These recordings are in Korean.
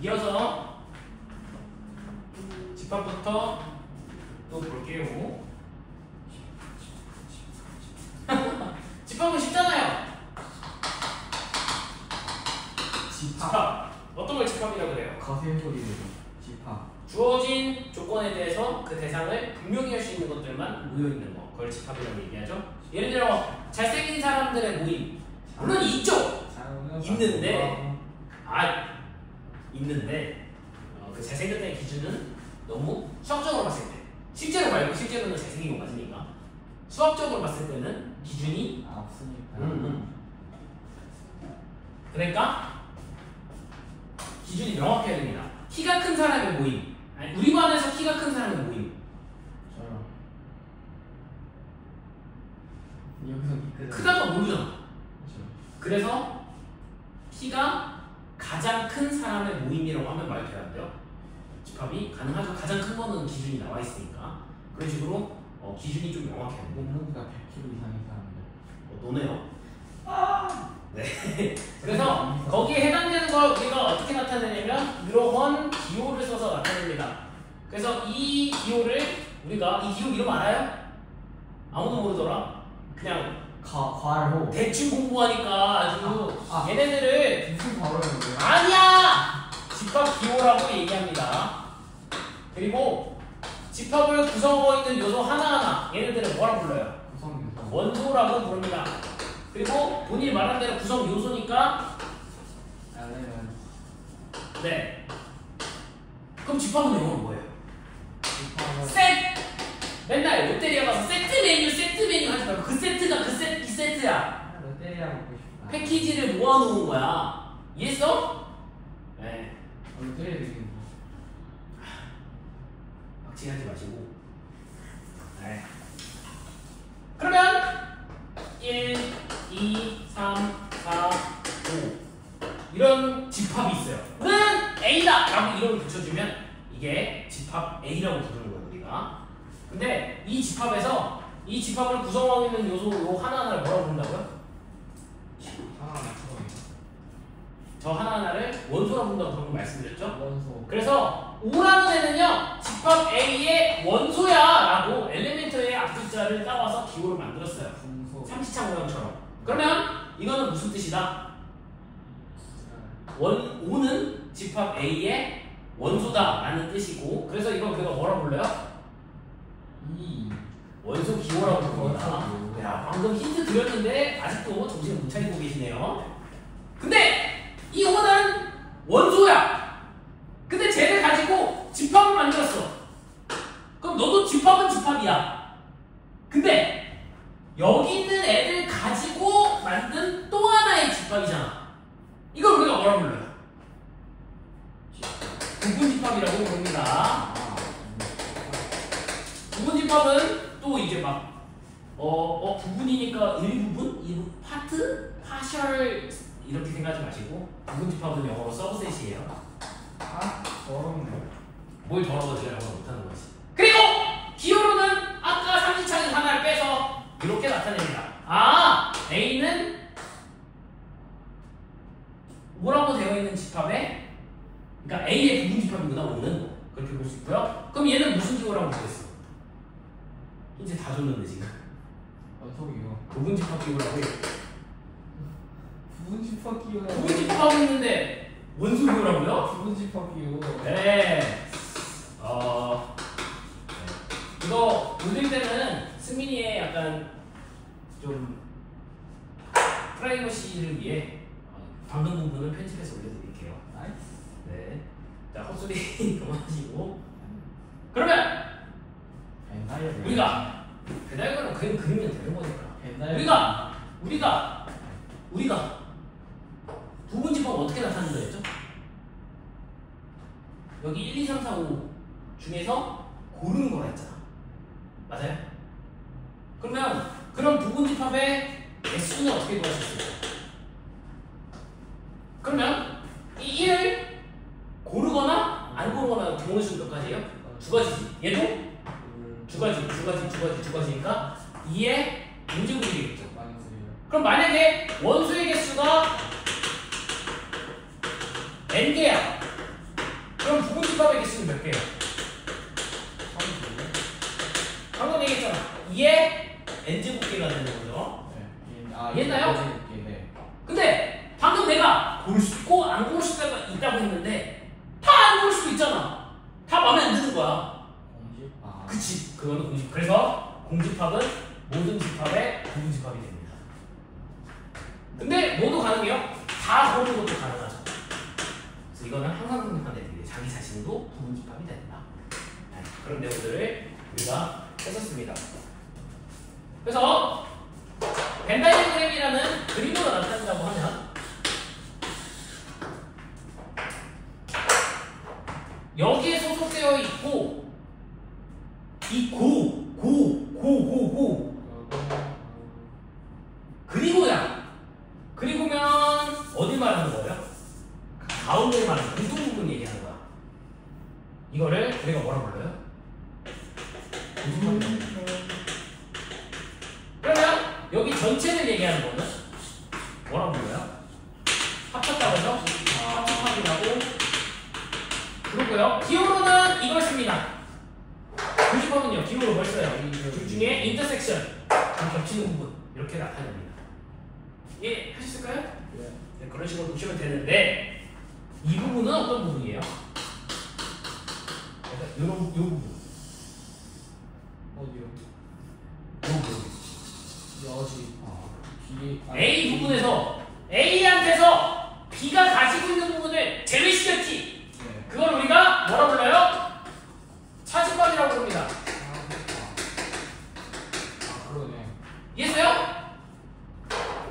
이어서 집합부터 또 볼게요. 집합은 쉽잖아요. 집합. 어떤 걸 집합이라고 그래요? 거센 소리를 집합. 주어진 조건에 대해서 그 대상을 분명히 할 수 있는 것들만 모여있는 거. 그걸 집합이라고 얘기하죠. 예를 들어 잘생긴 사람들의 모임. 물론 있죠. 있는데 그 잘생겼다는 기준은 너무 수학적으로 봤을 때, 실제로 말고 실제로는 잘생긴 거 맞으니까 수학적으로 봤을 때는 기준이 없으니까. 그러니까 기준이 명확해야 됩니다. 키가 큰 사람의 모임. 아니, 우리 반에서 키가 큰 사람의 모임. 저요. 여기서 크다가 모르잖아. 그렇죠. 그래서 키가 가장 큰 사람의 모임이라고 하면 말이 돼야 돼요. 집합이 가능하죠. 가장 큰 거는 기준이 나와 있으니까. 그런 식으로 기준이 좀 명확해야 돼요. 몸무게가 100kg 이상인 사람들. 노네요. 네. 그래서 거기에 해당되는 걸 우리가 어떻게 나타내냐면 이러한 기호를 써서 나타냅니다. 그래서 이 기호를 우리가 이 기호 이름 알아요? 아무도 모르더라. 그냥 과로 대충 공부하니까 아주 얘네들을 무슨 과로였는데요? 아니야! 집합 기호라고 얘기합니다. 그리고 집합을 구성하고 있는 요소 하나하나 얘네들은 뭐라고 불러요? 구성 요소. 원소라고 부릅니다. 그리고 본인이 말한 대로 구성 요소니까 네. 그럼 집합은 영어로 뭐예요? 세트! 맨날 롯데리아 가서 세트 메뉴 하지 말고 그 세트가 이 세트야. 롯데리아 먹고 싶다. 패키지를 모아놓은 거야. 이해했어? 네. 롯데리아 되게 뭐. 박치기 하지 마시고. 네. 그러면 1, 2, 3, 4, 5 이런 집합이 있어요. 는 A다! 라고 이름을 붙여주면 이게 집합 A라고 부르는 거예요, 우리가. 근데 이 집합에서 이 집합을 구성하고 있는 요소 요 하나하나를 뭐라고 부른다고요? 저 하나하나를 원소라고 부른다고 방금 말씀드렸죠? 원소. 그래서 5라는 애는요 집합 A의 원소야 라고 엘리멘터의 앞글자를 따와서 기호를 만들었어요. 삼지창 모양처럼. 그러면 이거는 무슨 뜻이다? 5는 집합 A의 원소다 라는 뜻이고, 그래서 이걸 우리가 뭐라고 불러요? 원소 기호라고 부릅니다. 야, 방금 힌트 드렸는데 아직도 정신을 못 차리고 계시네요. 근데 이 5는 원소야. 근데 쟤를 가지고 집합을 만들었어. 그럼 너도 집합은 집합이야. 근데 여기 있는 애들 가지고 만든 또 하나의 집합이잖아. 이걸 우리가 뭐라고 불러요? 부분집합이라고 부릅니다. 부분집합은 또 이제 막 부분이니까 일부분, 파트, 파셜 이렇게 생각하지 마시고 부분집합은 영어로 서브셋이에요. 더럽네. 뭘 더러워지게 영어 못하는 거지. 그리고 기호로는 아까 삼지창에서 하나를 빼서 이렇게 나타냅니다. A는 뭐라고 되어 있는 집합에, 그러니까 A의 부분집합이구나, 5는. 그렇게 볼 수 있고요. 그럼 얘는 무슨 기호라고 보겠어? 이제 다 줬는데 지금. 원소기호. 부분집합 기호라고 해요. 부분집합기호. 부분집합하고 있는데 원소 기호라고요? 부분집합기호. 네. 이거 올릴 때는 승민이의 약간 좀 프라이버시를 위해 방금 부분을 편집해서 올려드릴게요. 나이스. 네. 자, 헛소리 그만하시고. 그러면 우리가 배달거는 그냥 그리면 되는 거니까. 우리가 부분집합 어떻게 나타낸다 했죠? 여기 1, 2, 3, 4, 5 중에서 고르는 거라 했잖아. 맞아요? 그러면 그런 부분집합의 개수는 어떻게 구하실 수 있어요? 그러면 이 1을 고르거나 안 고르거나 경우의 수는 몇 가지예요? 두 가지지. 얘도 두 가지니까 2의 인제곱이 되겠죠. 그럼 만약에 원소의 개수가 n개야. 교집합의 개수는 몇 개예요? 32개? 방금 얘기했잖아. 2의 n제곱개가 되는 거죠. 네. 이해했나요? 네. 근데 방금 내가 볼 수 있고 안 볼 수 있다고 했는데 다 안 볼 수도 있잖아. 다 마음에 안 드는 거야. 공집? 그치, 그거는 공집. 그래서 공집합은 모든 집합의 부분집합이 됩니다. 근데 뭐도 가능해요? 다 보는 것도 가능하죠. 그래서 이거는 항상 생각하는 애들이 자기 자신도 부분집합이 된다. 네, 그런 내용들을 우리가 했었습니다. 그래서 벤다이어그램이라는 그림으로 나타낸다고 하면 여기에 소속되어 있고 이 그리고면 어디 말하는 거예요? 가운데 말하는 공통 부분 얘기하는 거야. 이거를 우리가 뭐라 불러요? 그러면 여기 전체를 얘기하는 거는 뭐라 불러요? 합쳤다고 해서 합집합이라고 그러고요. 기호로는 이걸 씁니다. 교집합은요, 기호로 뭘 써요? 둘 중에 인터섹션, 겹치는 부분 이렇게 나타냅니다. 예, 하셨을까요? 네, 그런 식으로 보시면 되는데 이 부분은 어떤 부분이에요? 요 부분. 어디요? 요 부분. 여지. B. A 부분에서 A한테서 B가 가지고 있는 부분을 제외시켰지. 네. 그걸 우리가 뭐라 불러요? 차집합이라고 부릅니다. 그러네. 이해했어요?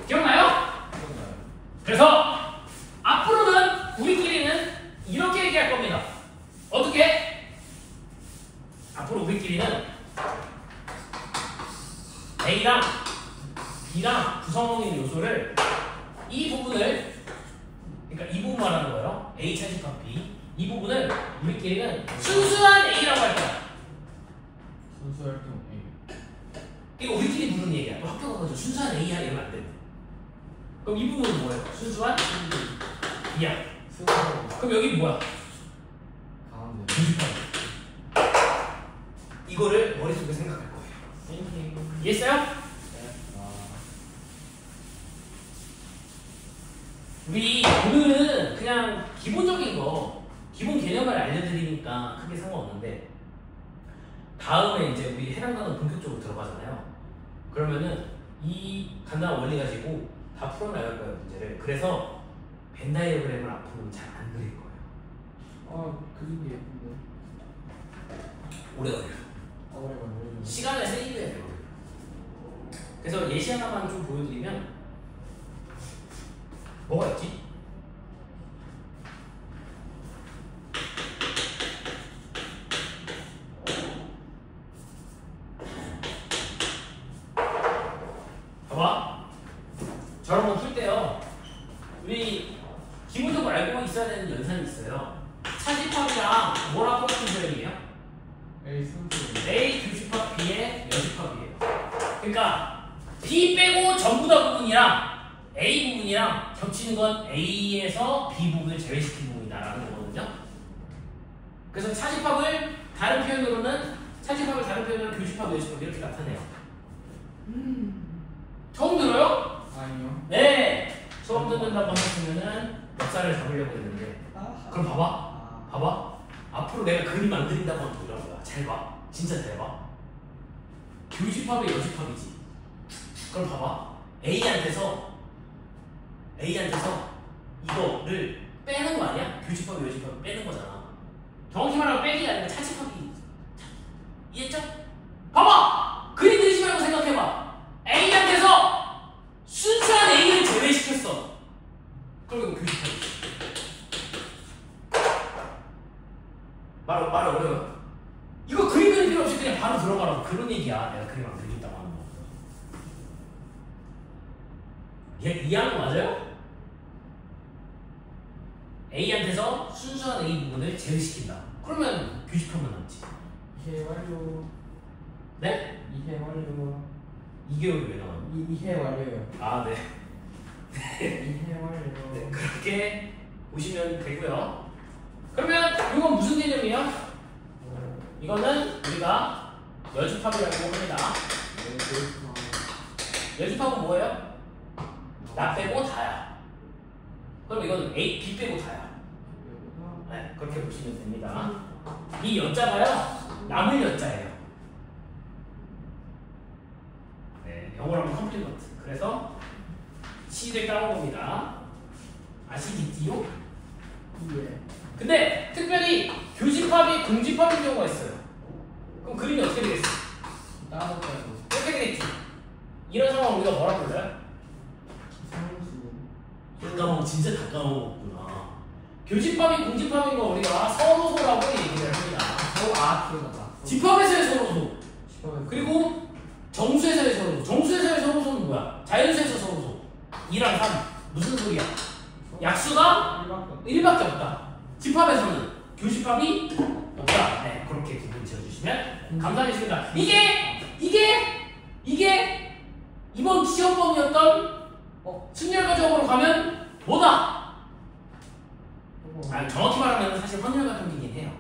기억나요? 그런가요? 그래서 앞으로는 우리끼리는 이렇게 얘기할 겁니다. 어떻게? 앞으로 우리끼리는 A랑 B랑 구성하는 요소를 이 부분을, 그러니까 이 부분 말하는 거예요. A 차집합 B. 이 부분을 우리끼리는 순수한 A라고 할 거야. 순수 활동 A. 이거 우리끼리 부르는 얘기야. 또 학교 가서 순수한 A야 이러면 안 돼. 그럼 이 부분은 뭐예요? 순수한 B야. 수학으로 그럼 여기 뭐야? 가운데. 교집합. 이거를 머릿속에 생각할 거예요. 이해했어요? 네. 우리 오늘은 그냥 기본적인 거, 기본 개념을 알려드리니까 크게 상관없는데 다음에 이제 우리 해당 단원 본격적으로 들어가잖아요. 그러면은 이 간단한 원리 가지고 다 풀어나갈 거예요, 문제를. 그래서 벤 다이어그램을 앞으로는 잘 안 그릴 거예요. 그림이 예쁜데. 오래 걸려요. 오래 걸려요. 시간을 세이브해야 돼요. 그래서 예시 하나만 좀 보여드리면 뭐가 있지? 봐봐. 저런 거 풀 때요. 우리 기본적으로 알고 있어야 되는 연산이 있어요. 차집합이랑 뭐랑 똑같은 표현이에요? A 순수. A 교집합 B의 여집합이에요. 그러니까 B 빼고 전부 다 부분이랑 A 부분이랑 겹치는 건 A에서 B 부분을 제외시킨 부분이다라는 거거든요. 그래서 차집합을 다른 표현으로는 교집합, 여집합 이렇게 나타내요. 처음 들어요? 아니요. 네. 처음 듣는다고 하시면은 역사를 잡으려고 했는데 그럼 봐봐. 앞으로 내가 그림 안 그린다고 하면 뭐라는 거야? 잘 봐. 진짜 잘 봐. 교집합의 여집합이지. 그럼 봐봐. A한테서 이거를 빼는 거 아니야? 교집합, 여집합 빼는 거잖아. 정확히 말하면 빼기가 아니라 차집합이. 이해했죠? 봐봐! 그림 그리지 말고 생각해봐. A한테서 순수한 A를 제외시켰어. 그럼 이거 교집합이지. 말 어려워요? 이거 그림 그릴 필요 없이 그냥 바로 들어가라고. 그런 얘기야. 내가 그림 안 그리겠다고 하는 거. 이해하는 거 맞아요? A한테서 순수한 A 부분을 제외시킨다. 그러면 교집합만 남지. 이해 완료. 네? 이해 완료. 2개월이 왜 나와요? 이해 완료요. 아, 네. 이해 완료. 네, 그렇게 보시면 되고요. 그러면 이건 무슨 개념이에요? 이거는 우리가 여집합이라고 합니다. 여집합은 뭐예요? 나 빼고 다야. 그럼 이건 A, B 빼고 다야. 네, 그렇게 보시면 됩니다. 이 여자가요, 남을 여자예요. 네, 영어로 하면 컴플리먼트. 그래서 C를 까먹습니다. 아시겠지요? 예. 근데 특별히 교집합이 공집합인 경우가 있어요. 그럼 그림이 어떻게 되겠어? 따로따로. 이렇게 되겠지. 이런 상황을 우리가 뭐라고 불러요? 상수. 까먹 진짜 다 까먹었구나. 교집합이 공집합인 거 우리가 서로소라고 얘기를 합니다. 기억났다. 집합에서의 서로소. 집합에서. 그리고 정수에서의 서로소. 정수에서의 서로소는 뭐야? 자연수에서 서로소. 2랑 3. 무슨 소리야? 약수가 1밖에 없다. 집합에서는 교집합이 없다. 네, 그렇게 구분 지어주시면 감사하겠습니다. 이게 이번 시험범위였던 순열과정으로 가면 뭐다? 정확히 말하면 사실 확률과정이긴 해요.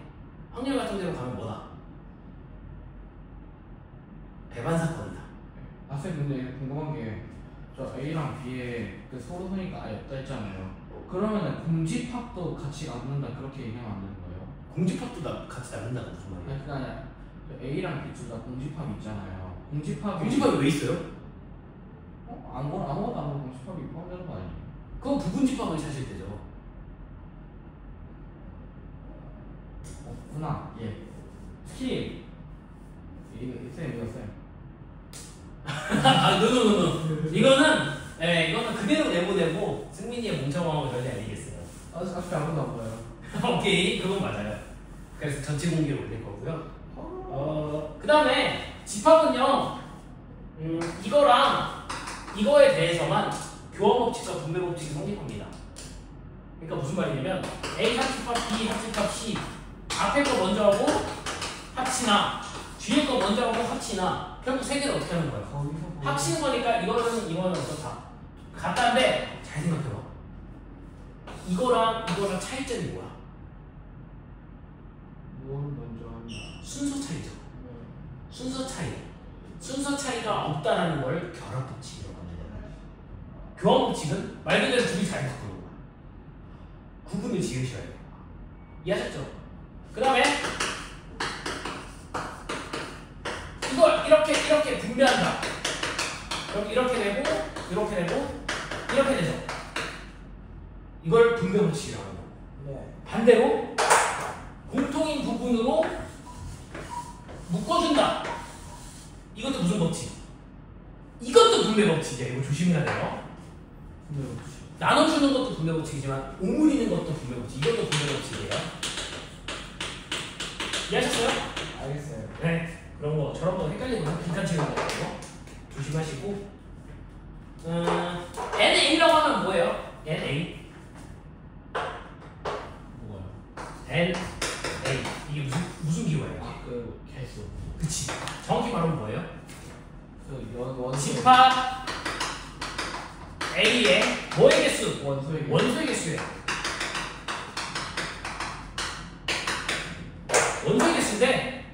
확률과정대로 가면 뭐다? 배반 사건이다. 쌤 근데 궁금한 게 저 A랑 B에 그 서로소니까 아예 없다 했잖아요. 그러면은 공집합도 같이 남는다 그렇게 얘기하면 안 되는 거예요? 공집합도 같이 남는다는 무슨 말이야? 아니 그게 아니라 저 A랑 B 둘 다 공집합이 있잖아요. 공집합이 왜 있어요? 아무것도 안 하고 공집합이 포함되는 거 아니에요? 그건 부분집합을 찾을 때죠. 없구나. 예. 스킬. 이거 쌤. 노. 이거는 그대로 내보내고 승민이의 멍청함을 절대 아니겠어요. 아직 아무도 안 보여요. 오케이, 그건 맞아요. 그래서 전체 공개를 올릴 거고요. 그 다음에 집합은요, 이거랑 이거에 대해서만 교환법칙과 분배법칙이 성립합니다. 그러니까 무슨 말이냐면 A 합집합, B 합집합, C 앞에 거 먼저 하고 합치나 뒤에 거 먼저 하고 합치나 결국 세 개를 어떻게 하는 거예요? 합치는 거니까 이거는 어떻다? 같다는데 잘 생각해봐. 이거랑 차이점이 뭐야? 뭘 먼저 한다. 순서 차이죠. 순서 차이가 없다라는 걸 결합법칙이라고 합니다. 교환법칙은 말 그대로 둘이 잘 바꾸는 거야. 구분을 지으셔야 돼요. 이해하셨죠? 그 다음에 이걸 이렇게 분배한다. 그럼 이렇게 되고 이렇게 되죠. 이걸 분배법칙이라고 합니다. 네. 반대로 공통인 부분으로 묶어준다. 이것도 무슨 법칙? 이것도 분배법칙이야. 이거 조심해야 돼요. 나눠주는 것도 분배법칙이지만 오므리는 것도 분배법칙. 이것도 분배법칙이에요. 이해하셨어요? 알겠어요. 네. 그런 거 저런 거 헷갈리면 빈칸 채우는 거예요. 조심하시고. NA라고 하면 뭐예요? NA. 뭐가요? NA. 이게 무슨 기호예요? 그 개수. 그치. 정확히 말하면 뭐예요? 그 집합 A의 뭐의 개수? 원소의 개수. 원소의 개수예요. 원소의 개수인데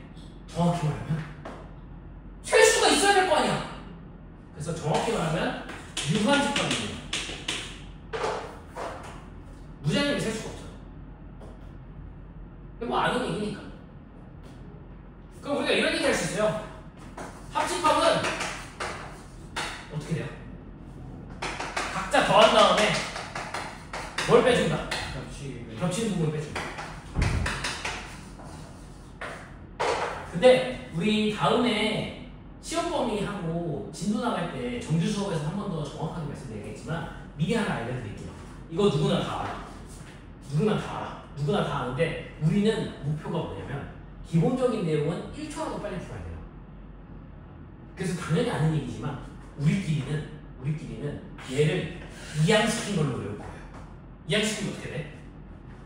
정확히 말하면 셀수가 있어야 될 거 아니야. 그래서 정확히 말하면 유한집합입니다. 무제한이면 셀 수가 없어요. 뭐 아는 얘기니까. 그럼 우리가 이런 얘기 할 수 있어요. 합집합은 어떻게 돼요? 각자 더한 다음에 뭘 빼준다? 겹치는 부분을 빼준다. 근데 우리 다음에 시험 범위하고 진도 나갈 때 정규 수업에서 한 번 더 정확하게 말씀드리겠지만 미리 하나 알려드릴게요. 이거 누구나 다 알아. 누구나 다 아는데 우리는 목표가 뭐냐면 기본적인 내용은 1초라도 빨리 풀어야 돼요. 그래서 당연히 아는 얘기지만 우리끼리는 얘를 이양시킨 걸로 외울 거예요. 이양시키면 어떻게 돼?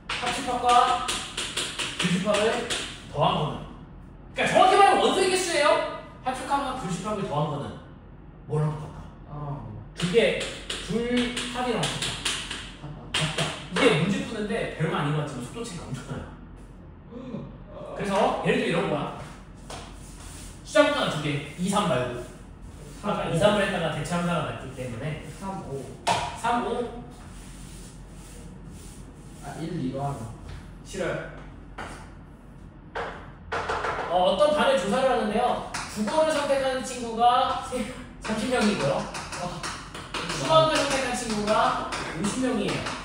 합집합과 교집합을 더한 거는, 그러니까 정확히 말하면 원소의 개수예요. 합집합과 교집합을 더한 거는 뭐랑 똑같다? 둘 합이랑 같다. 이게 문제 푸는데 있었는데 별거 아닌 것 같지만 속도 차이가 엄청나요. 그래서 예를 들어 이런 거야. 숫자부터는 두 개, 2, 3 말고. 아까 2, 3을 했다가 대체 함수가 났기 때문에 3, 5. 3, 5 아, 1, 2로 하나. 싫어요. 어떤 반을 조사를 하는데요. 국어를 선택하는 친구가 30명이고요. 수학을 선택한 친구가 50명이에요.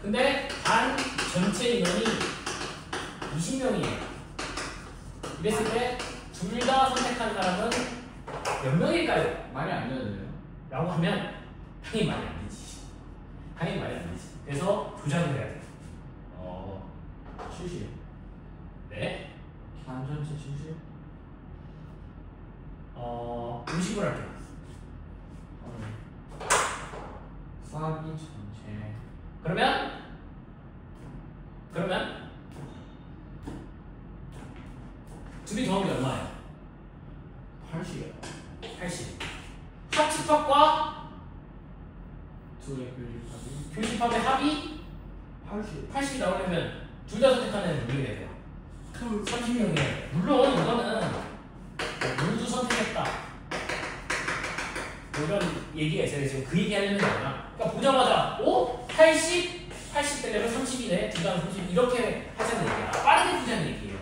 근데 반 전체 인원이 20명이에요. 이랬을 때 둘 다 선택한 사람은 몇 명일까요? 말이 안 돼도 돼요? 라고 하면 당연히 말이 안 되지. 당연히 말이 안 되지. 그래서 조작을 해야 돼요. 70. 네. 반 전체 70? 50을 할게요. 수학이 전체. 그러면 둘이 더하면 얼마예요? 80이요. 80. 합집합과 둘의 교집합이 교집합의 합이 80. 80이 나오려면 둘 다 선택하는 애는 몇 명이 돼요? 30명이에요. 물론 이거는 모두 선택했다. 뭐 이런 얘기가 있어요. 지금 그 얘기 하려는 게 아니라. 그러니까 보자마자 80 되려면 30이네. 둘 다 30 이렇게 하자는 얘기야. 빠르게 풀자는 얘기예요.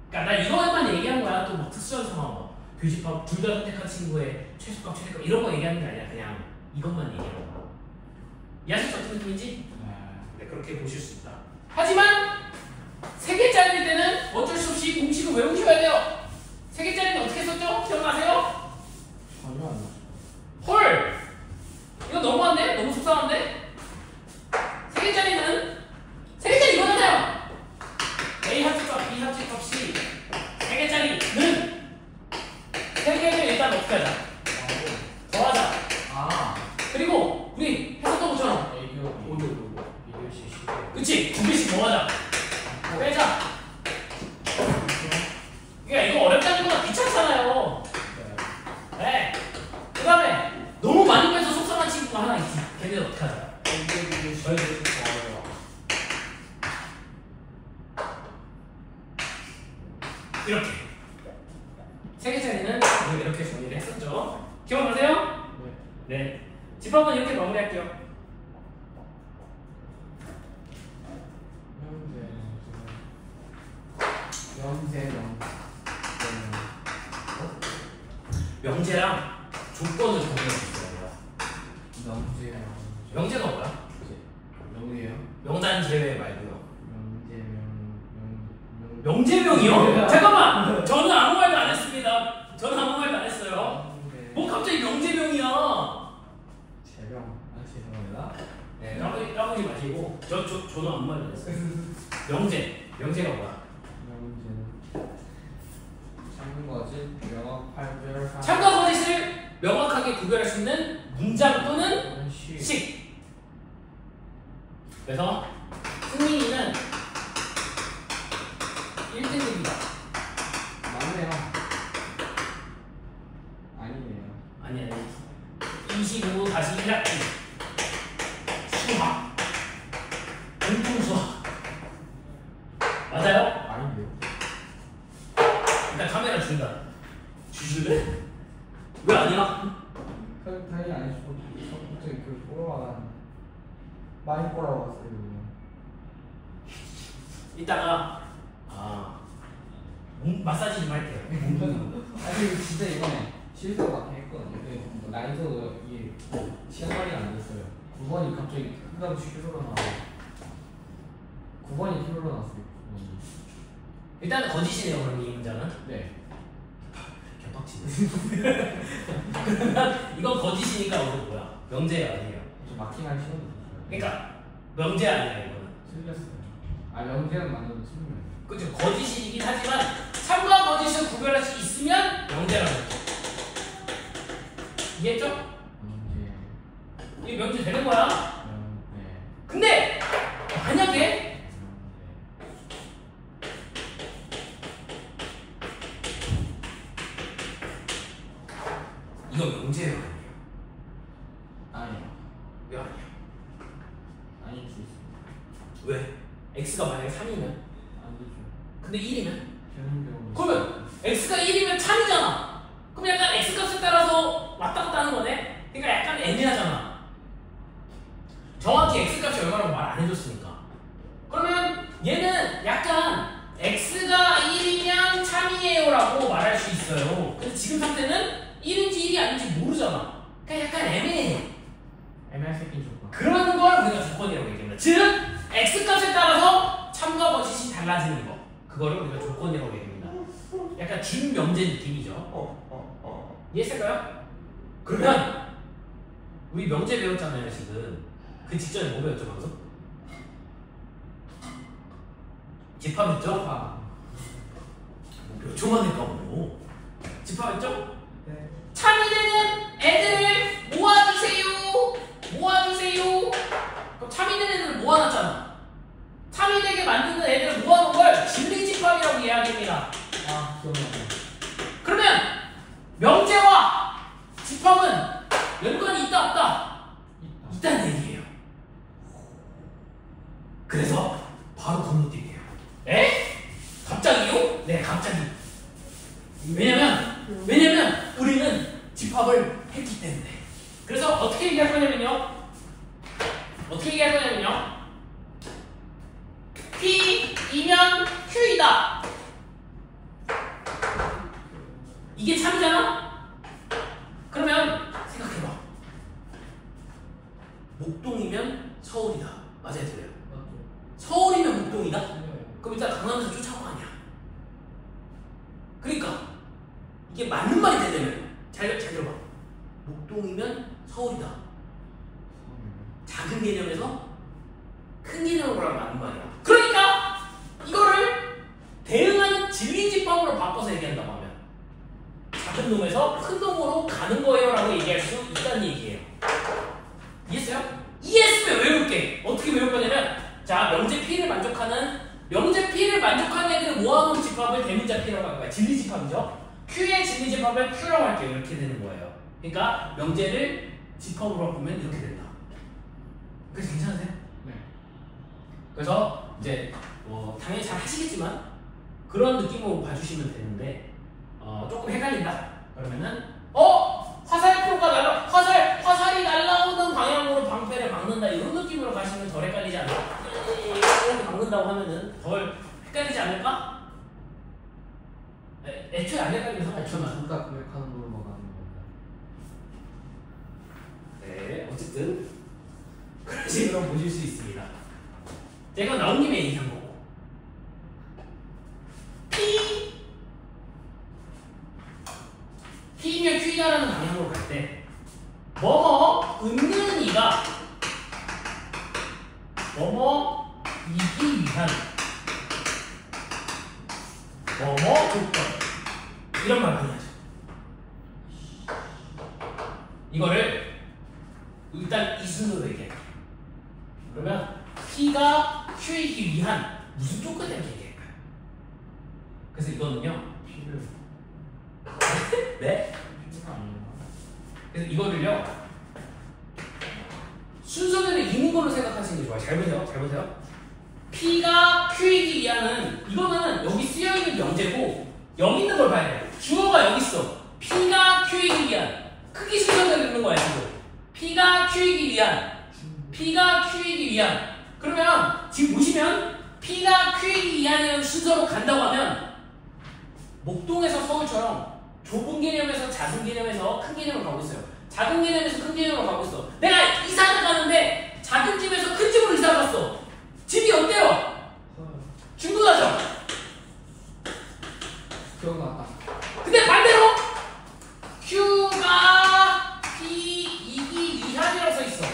그러니까 나 이거만 얘기한 거야. 또 뭐 특수한 상황, 뭐 교집합 둘 다 선택한 친구의 최소값, 최대값 이런 거 얘기하는 게 아니라 그냥 이것만 얘기하는 거야. 이해하실 수 어떤 느낌인지? 네, 그렇게 보실 수 있다. 하지만 세 개짜리일 때는 어쩔 수 없이 공식을 외우셔야 돼요. 세 개짜리는 어떻게 썼죠? 기억나세요? 전혀 안 나죠. 헐! 이거 너무한데? 너무 속상한데? 세 개짜리 이거잖아요. A 합집값, B 합집값이 세 개짜리는 세 개를 일단 어떻게 하자? 더하자. 아, 그리고 우리 했었던 것처럼 애교 비교시 그치? 두 개씩 더하자. 빼자. 그러니까 이거 어렵다는 거나 귀찮잖아요. 네. 그 다음에 너무 많이 빼서 속상한 친구가 하나 있지. 걔네는 어떻게 하자? 이렇게. 세 개짜리는 우리가 이렇게 정리를 했었죠. 기억나세요? 네. 집합은 이렇게 마무리할게요. 명제랑 조건을 정리해줬어요. 명제가 뭐야? 명단 제외 말고요. 명제명이요? 잠깐만! 저는 아무 말도 안 했습니다. 저는 아무 말도 안 했어요. 뭐 갑자기 명제명이야? 죄송합니다. 네, 까부지 마시고 저도 아무 말도 안 했어요. 명제가 뭐야? 참과 거짓을 명확하게 구별할 수 있는 문장 또는 식. 그래서 승민이는 1등급이다. 맞네요. 아니네요. 아니 25 다시 1학기 수학 공통수학 맞아요? 아닌데요. 일단 카메라 준다. 주실래? 왜 아니야? 당연히 아니죠. 갑자기 그 보러가 많이 보러 왔어요. 이따가 마사지 좀 할게요. 아니 진짜 이번에 실수로 막 했거든요. 나이도 이게 시간 관리가 안 됐어요. 9번이 갑자기 끝없이 큐로로 나와요. 9번이 큐로로 나왔어요. 일단 거짓이네요. 그럼 이 문장은. 네. 개빡치네. 그러면 이건 거짓이니까 오늘 뭐야? 명제가 아니에요. 저 마킹할 시간도 없어요. 그러니까 명제 아니야 이거는. 틀렸어요. 아 명제는 맞는데 틀려요. 그렇죠. 거짓이긴 하지만 참과 거짓을 구별할 수 있으면 명제라고 했죠. 이해했죠? 명제. 이게 명제 되는 거야. 네. 근데 만약에 이거 명제예요, 아니에요? 아니요. 왜 아니야? 아닐 수 있어요. 왜? x가 만약에 3이면? 안 되죠. 근데 1이면? 되는 경우. 그러면 x가 1이면 3이잖아. 그럼 약간 x 값에 따라서 왔다 갔다 하는 거네? 그러니까 약간 애매하잖아. 정확히 x 값이 얼마라고 말 안 해줬으니까. 그러면 얘는 약간 x가 1이면 3이에요 라고 말할 수 있어요. 근데 지금 상태는 1인지 1이 아닌지 모르잖아. 그러니까 약간 애매해. 애매한 새끼인 조건. 그러는 걸 우리가 조건이라고 얘기합니다. 즉 x 값에 따라서 참과 거짓이 달라지는 거, 그거를 우리가 조건이라고 얘기합니다. 약간 준명제 느낌이죠. 이해했을까요? 그러면 우리 명제 배웠잖아요 지금. 그 직전에 뭐 배웠죠 방금? 집합했죠? 몇 초만 했까 뭐. 집합했죠? 네. 참이 되는 애들을 모아주세요. 모아주세요. 그럼 참이 되는 애들을 모아놨잖아. 참이 되게 만드는 애들을 모아놓은 걸 진리집합이라고 이야기합니다. 아 기억나네. 그러면 명제와 집합은 연관이 있다 없다? 있다는 얘기예요. 그래서 바로 건너뛸게요. 에? 갑자기요? 네, 갑자기. 왜냐면 우리는 집합을 했기 때문에. 그래서 어떻게 얘기할 거냐면요. P이면 Q이다. 이게 참이잖아? 그러면 생각해봐. 목동이면 서울이다. 맞아요, 틀려요? 맞죠. 서울이면 목동이다? 네. 그럼 일단 강남에서 쫓아온 거 아니야. 그러니까 이게 맞는 말이 되려면 잘 들어봐. 목동이면 서울이다. 작은 개념에서 큰 개념으로 하면 맞는 말이야. 그러니까 이거를 대응하는 진리집합으로 바꿔서 얘기한다고 하면 작은 놈에서 큰 놈으로 가는 거예요 라고 얘기할 수 있다는 얘기예요. 이해했어요? 이해했으면 외울게. 어떻게 외울 거냐면, 자, 명제 P를 만족하는 애들을 모아놓은 집합을 대문자 P라고 할 거야. 진리집합이죠. Q의 진리집합을 Q라고 할게요. 이렇게 되는 거예요. 그러니까 명제를 집합으로 바꾸면 이렇게 된다. 그래서 괜찮으세요? 네. 그래서 이제 당연히 잘 하시겠지만 그런 느낌으로 봐주시면 되는데 조금 헷갈린다. 그러면은 화살이 날라오는 방향으로 방패를 막는다 이런 느낌으로 가시면 덜 헷갈리지 않을까? 이렇게 막는다고 하면은 덜 헷갈리지 않을까? 애초에 안 헷갈리면 상관없지만. 둘다 금액하는 걸로 가는 건데. 네, 어쨌든 그런 식으로 보실 수 있습니다. 제가 나온 김에 얘기한 거고. P이면 Q이다라는 방향으로 갈 때 뭐뭐 은는 이가 뭐뭐 이기 위한 뭐뭐 조건 이런 말 많이 하죠. 이거를 일단 이 순서로 얘기해요. 그러면 P가 Q이기 위한 무슨 조건을 얘기할까요? 그래서 이거는요. P를 네? P가 아니구나. 그래서 이거를요. 순서대로 있는 걸로 생각하시는 게 좋아요. 잘 보세요. P가 Q이기 위한은 이거는 여기 쓰여있는 명제고 여기 있는 걸 봐야 돼요. 주어가 여기 있어. P가 Q이기 위한 크기 순서대로 있는 거야 지금. P가 Q이기 위한 그러면 지금 보시면 P가 Q이기 위한이라는 순서로 간다고 하면 목동에서 서울처럼 좁은 개념에서 작은 개념에서 큰 개념을 가고 있어요. 작은 개념에서 큰 개념을 가고 있어. 내가 이사를 가는데 작은 집에서 큰 집으로 이사 갔어. 집이 어때요? 중구나죠? 기억났다. 근데 반대로 Q가 P2기 위한이라고 써 있어.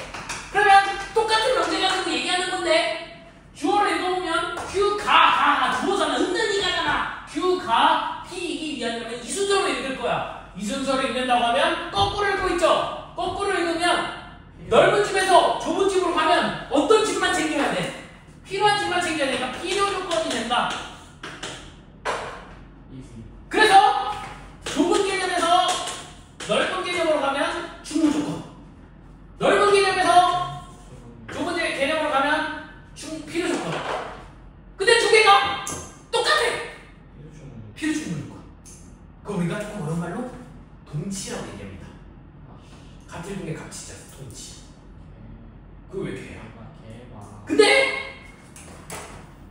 그러면 똑같은 명제가 지고 얘기하는 건데 주어를 읽어보면 Q가 주어잖아. 은는 이가잖아. Q가 P2기 위한이라면 이 순서로 읽을 거야. 이 순서로 읽는다고 하면 거꾸로 읽고 있죠. 거꾸로 읽으면 넓은 집에서 좁은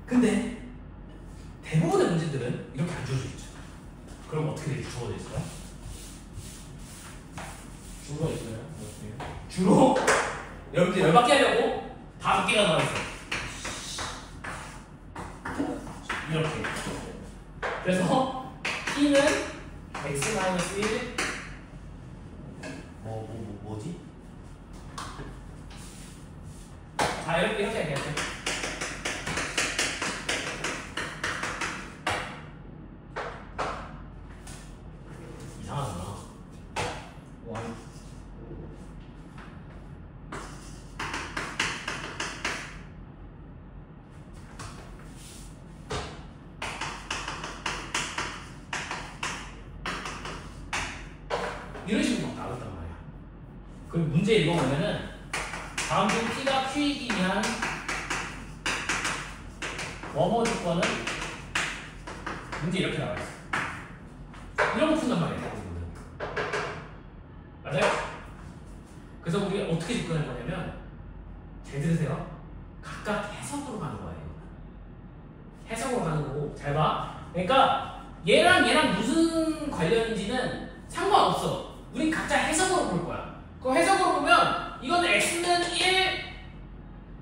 근데 대부분의 문제들은 이렇게 안 주어져 있죠. 그럼 어떻게 되지? 주어져 있어요? 주로 있어요? 어떻게? 주로 여러분들 열받게 하려고 5개가 나와 있어. 이렇게. 그래서 P는 x-1 뭐지? 자, 이렇게 얘기할게요. 이상하구나. Y. 이런 식으로 막 나왔단 말이야. 그럼 문제 읽어보면은 다음 중 P가 Q이기면 뭐뭐 조건은 문제 이렇게 나와 있어. 이런 거 푼단 말이야. 맞아요? 그래서 우리 어떻게 접근할 거냐면 잘 들으세요. 각각 해석으로 가는 거예요. 해석으로 가는 거고 잘 봐. 그러니까 얘랑 무슨 관련인지는 상관없어. 우리 각자 해석으로 볼 거야. 그 해석으로 보면 이거는 x는 1,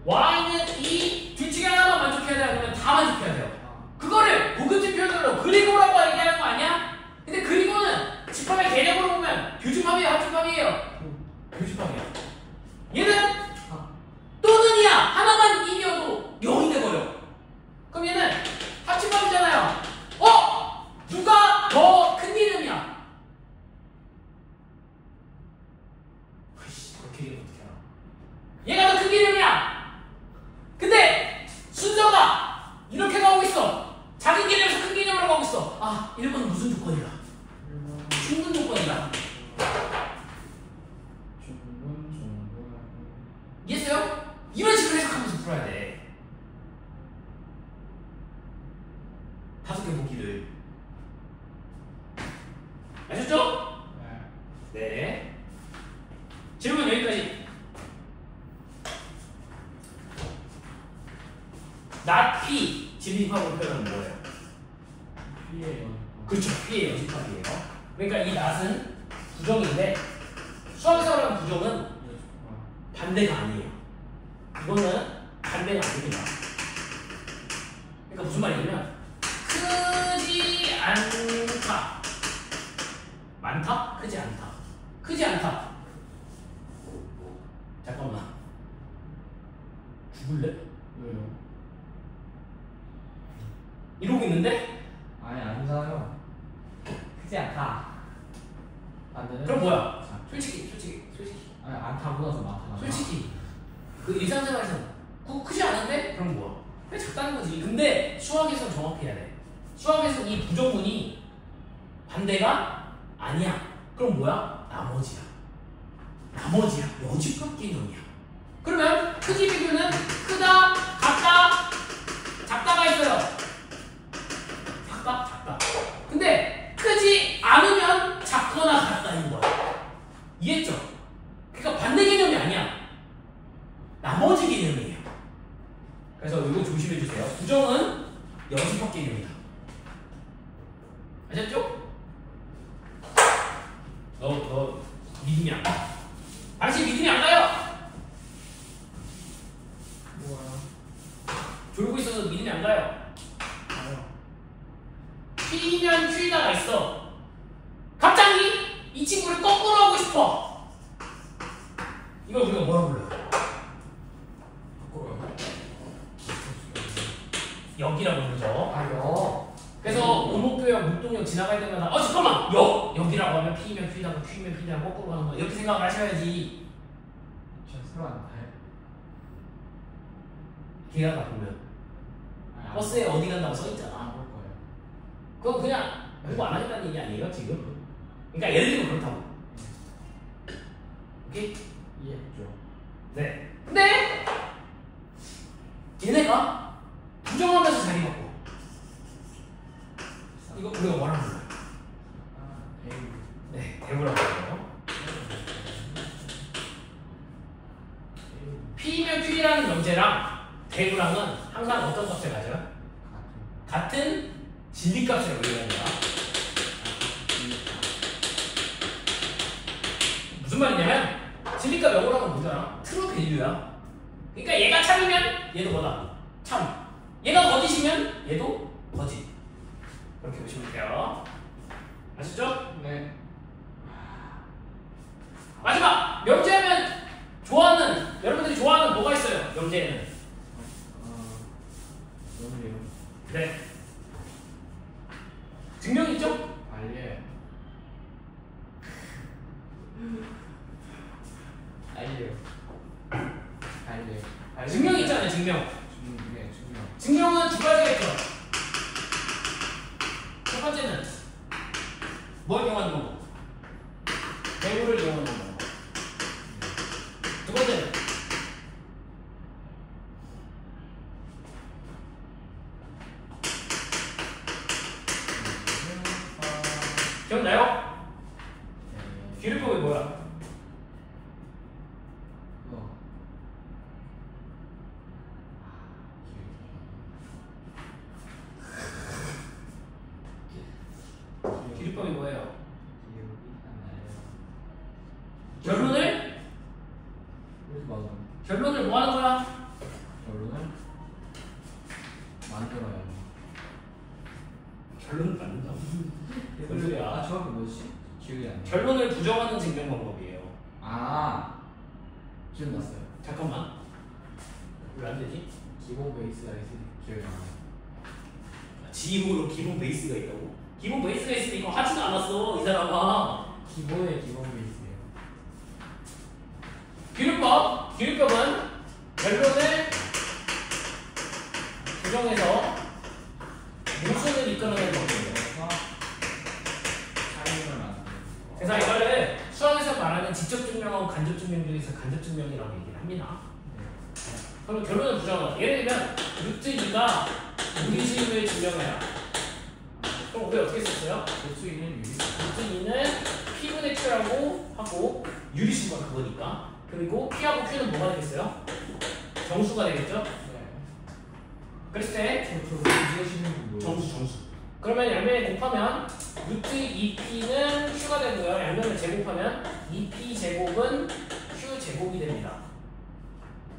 y는 2, 둘 중에 하나만 만족해야 돼? 아니면 다 만족해야 돼요? 그거를 보급집 표현으로 그리고라고 얘기하는 거 아니야? 근데 그리고는 집합의 개념으로 보면 교집합이에요? 합집합이에요? 교집합이야. 얘는 또는이야. 하나만 2이어도 0이 돼버려. 그럼 얘는 합집합이잖아요. 누가 더 큰 이름이야? 그렇게 얘기하면 어떡해. 얘가 더 큰 이름이야. 근데 순서가 이렇게 가고 있어. 작은 개념에서 큰 개념으로 가고 있어. 1번은 무슨 조건이다? 충분 조건이다. 이해했어요? 이런 식으로 해석하면서 풀어야 돼. 5개 보기를. 아셨죠? 네. 질문 여기까지. not P 진입합으로 표현하면 뭐예요? P예요. 그렇죠. P의 여집합이에요. 그러니까 이 not은 부정인데 수학에서 말하는 부정은 반대가 아니에요. 이거는 반대가 아닙니다. 그러니까 무슨 말이냐면 크지 않다. 많다? 크지 않다. 크지 않다. 잠깐만. 죽을래? 왜요? 이러고 있는데? 아니 아니잖아요. 크지 않다. 안 되는? 그럼 뭐야? 솔직히. 아니 않다보다 더 많다. 솔직히 그 일상생활에서 크지 않은데? 그럼 뭐야? 그냥 작다는 거지. 근데 수학에서 정확히 해야 돼. 수학에서 이 부정문이 반대가 아니야. 그럼 뭐야? 나머지야. 여집합 개념이야. 그러면 크기 비교는 크다, 같다, 작다가 있어요. 작다. 근데 크지 않으면 작거나 같다인 거야. 이해했죠? 그러니까 반대 개념이 아니야. 나머지 개념이에요. 그래서 이거 조심해 주세요. 부정은 여집합 개념이다. 아셨죠? 너 믿음이 안 가. 당신 믿음이 안 가요. 뭐야? 졸고 있어서 믿음이 안 가요. 아요. P면 Q다가 있어. 갑자기 이 친구를 거꾸로 하고 싶어. 이걸 우리가 뭐라고 불러요? 역이라고 부르죠. 역. 그래서 오목표형, 묵동형 지나갈 때마다 잠깐만! 역이라고 하면 P면 Q다가 Q면 P다가 거꾸로 가는 거야. 이렇게 생각을 하셔야지. 저 서로 안 타요. 걔가 보면 버스에 어디 간다고 써있잖아. 안볼 거예요. 그건 그냥 공부 안 하겠다는 얘기 아니에요 지금? 그러니까 예를 들면 그렇다고. 오케이? 이해했죠. 네. 근데 얘네가 부정하면서 자리 바꿔. 이거 우리가 뭐라고 불러요? 대우. 네, 대부라고 불러요. P면 Q라 A라는 명제랑 대구랑은 항상 어떤 값을 가져요? 같은 진리값을 의미하는 거야. 무슨 말이냐면 진리값 0으로 하면 뭐잖아? 트루 밸류야. 그러니까 얘가 참이면 얘도 뭐다? 참. 얘가 거짓이면 얘도 거짓. 그렇게 보시면 돼요. 아시죠? 네. 마지막 명제하면 좋아하는 여러분들이 좋아하는 뭐가 있어요? 명제에는 너무해요. 네. 증명 있죠? 알려. 알려. 증명 있잖아요. 증명. 네, 증명. 증명은 두 가지가 있죠. 첫 번째는 뭘 이용하는 거고? 대구를 이용하는 거고. 두 번째는 기억나요? 기울법이 뭐야? 기울법이 뭐예요? 결론을 뭐 하는 거야? 결론을 만들어야 돼. 결론을 만든다고? 무슨 소리야? 정확히 뭐지? 기억이 안 나. 결론을 부정하는 증명 방법이에요. 지금 났어요. 잠깐만. 왜 안 되지? 기본 베이스가 있으니 기억이 안 나. 지금으로 기본 베이스가 있다고? 기본 베이스가 있으면 이거 하지도 않았어, 이 사람아. 기본의 기본 베이스예요. 기울법은 결론을 부정해서 모순을 이끌어내는 법이에요. 그래서 이거를 수학에서 말하는 직접 증명하고 간접 증명 중에서 간접 증명이라고 얘기를 합니다. 그럼 결론을 부정하는 예를 들면 루트 2가 무리수임을 증명해라. 그럼 우리 어떻게 썼어요? 루트 2는 유리수. 루트 2는 P분의 Q라고 하고 유리수가 그거니까. 그리고 P하고 Q는 뭐가 되겠어요? 정수가 되겠죠? 네. 그랬을 때 분 정수. 그러면 양면에 곱하면 루트 2P는 Q가 되고요. 양면을 제곱하면 2P 제곱은 Q 제곱이 됩니다.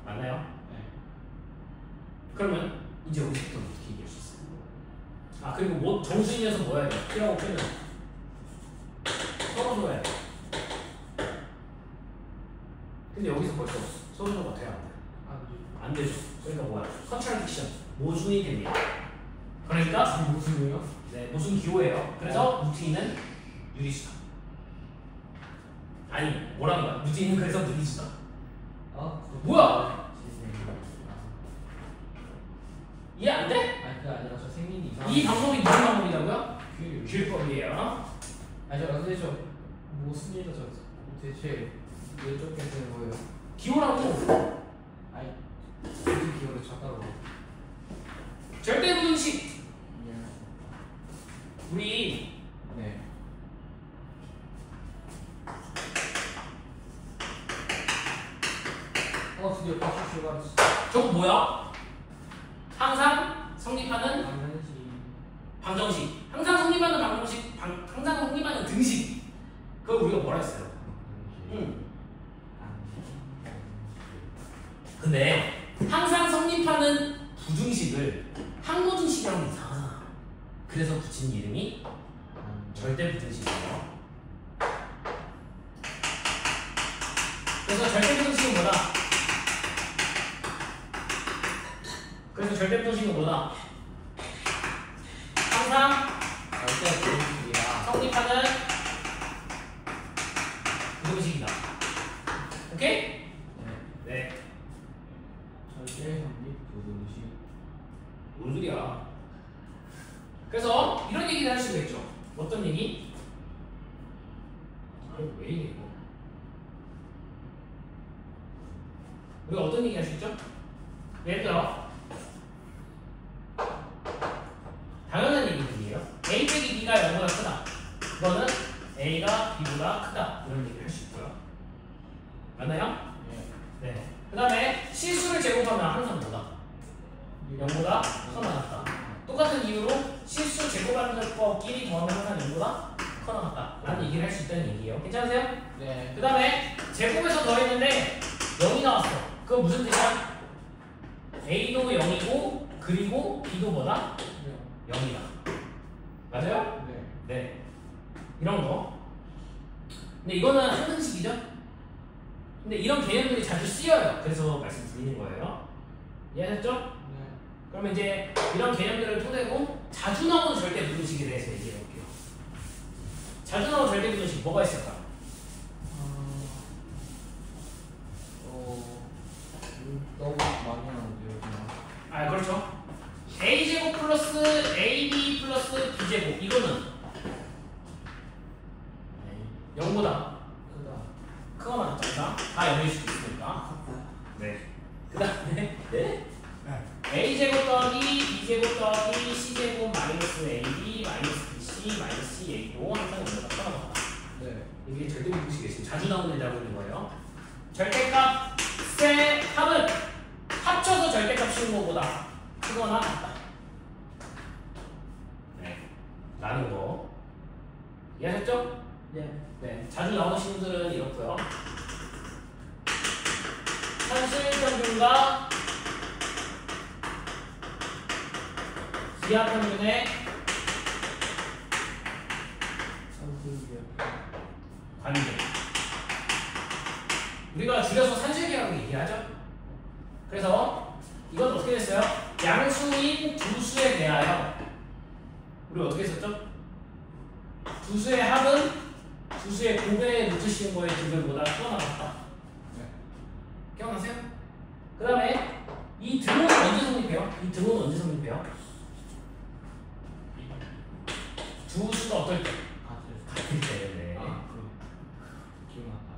맞나요? 네. 그러면 이제 여기서부터 어떻게 얘기할 수 있어요? 그리고 뭐 정수인에서 뭐 해야 돼? P라고 Q는 서로 줘야 돼. 근데 여기서 벌써 서로 줘가 돼야 안 돼? 안 되죠. 그러니까 뭐야? 컨트라딕션 모순이 됩니다. 그러니까 무슨이요? 네, 모순 기호예요. 그래서 루트 2는 유리수다. 아니 뭐라는 거야? 루트 2는 그래서 유리수다. 뭐야? 이해 안 돼? 그게 아니라 저 생긴 이상. 이 방법이 무슨 방법이라고요? 규율. 규율법이에요. 근데 저 무슨 일이죠? 대체 왜 쫓게 되는 거예요? 기호라고. 무슨 기호를 찾다고? 절대부등식. 우리 네. 드디어 박수 출발했어. 저거 뭐야? 항상 성립하는 방정식. 항상 성립하는 방정식. 항상 성립하는 등식. 그걸 우리가 뭐라 했어요? 근데 항상 성립하는 부등식을 항모등식이라고 이상하잖아. 그래서 붙인 이름이 절대부등식이에요. 그래서 절대부등식은 뭐다? 항상 성립하는 부등식이다. 오케이? 네. 절대 성립 부등식. 뭔 소리야? 그래서 이런 얘기를 할 수가 있죠. 어떤 얘기? 왜 이래 이거? 우리가 어떤 얘기 할 수 있죠? 예를 들어 당연한 얘기들이에요. A 빼기 B가 0보다 크다. 그거는 A가 B보다 크다. 이런 얘기를 할 수 있고요. 맞나요? 네. 그 다음에 실수를 제곱 제곱하면 항상 뭐다? 0보다 커나 같다. 똑같은 이유로 실수 제곱하는것끼리 더하면 항상 0보다 커나 같다 라는 얘기를 할 수 있다는 얘기예요. 괜찮으세요? 네. 그 다음에 제곱에서 더했는데 0이 나왔어. 그건 무슨 뜻이야? A도 0이고 그리고 B도 뭐다? 0이다. 맞아요? 네. 네. 이런 거. 근데 이거는 상등식이죠? 근데 이런 개념들이 자주 쓰여요. 그래서 말씀드리는 거예요. 이해하셨죠? 네. 그러면 이제 이런 개념들을 토대로 자주 나오는 절대 부등식에 대해서 얘기해 볼게요. 자주 나오는 절대 부등식 뭐가 있을까? 너무 많이 하는데요, 그냥. 아, 그렇죠. a제곱 플러스 ab 플러스 b제곱 이거는 0보다 크거나 작다. 다 0일 수도 있으니까. 네. 그 다음에 네? a제곱 더하기 b제곱 더하기 c제곱 마이너스 ab 마이너스 bc 마이너스 ca도 항상 0보다 크거나 같다. 네. 이게 절대 부등식이 지금 자주 나오는 애라고 있는 거예요. 절대값의 합은 합쳐서 절대값 씌운 것보다 크거나 같다. 네. 라는 거. 이해하셨죠? 네. 네. 자주 나오는 식들은 이렇고요. 현실평균과 기하평균의 관계. 우리가 줄여서 산술계라고 얘기하죠. 그래서 이건 어떻게 됐어요? 양수인 두 수에 대하여 우리 어떻게 했었죠? 두 수의 합은 두 수의 곱에 루트 씌운 거의 두배보다 크거나 같다. 네. 기억나세요? 그 다음에 이 등호는 언제 성립해요? 이 등호는 언제 성립해요? 두 수가 어떨 때? 같을 때. 네. 기억났다.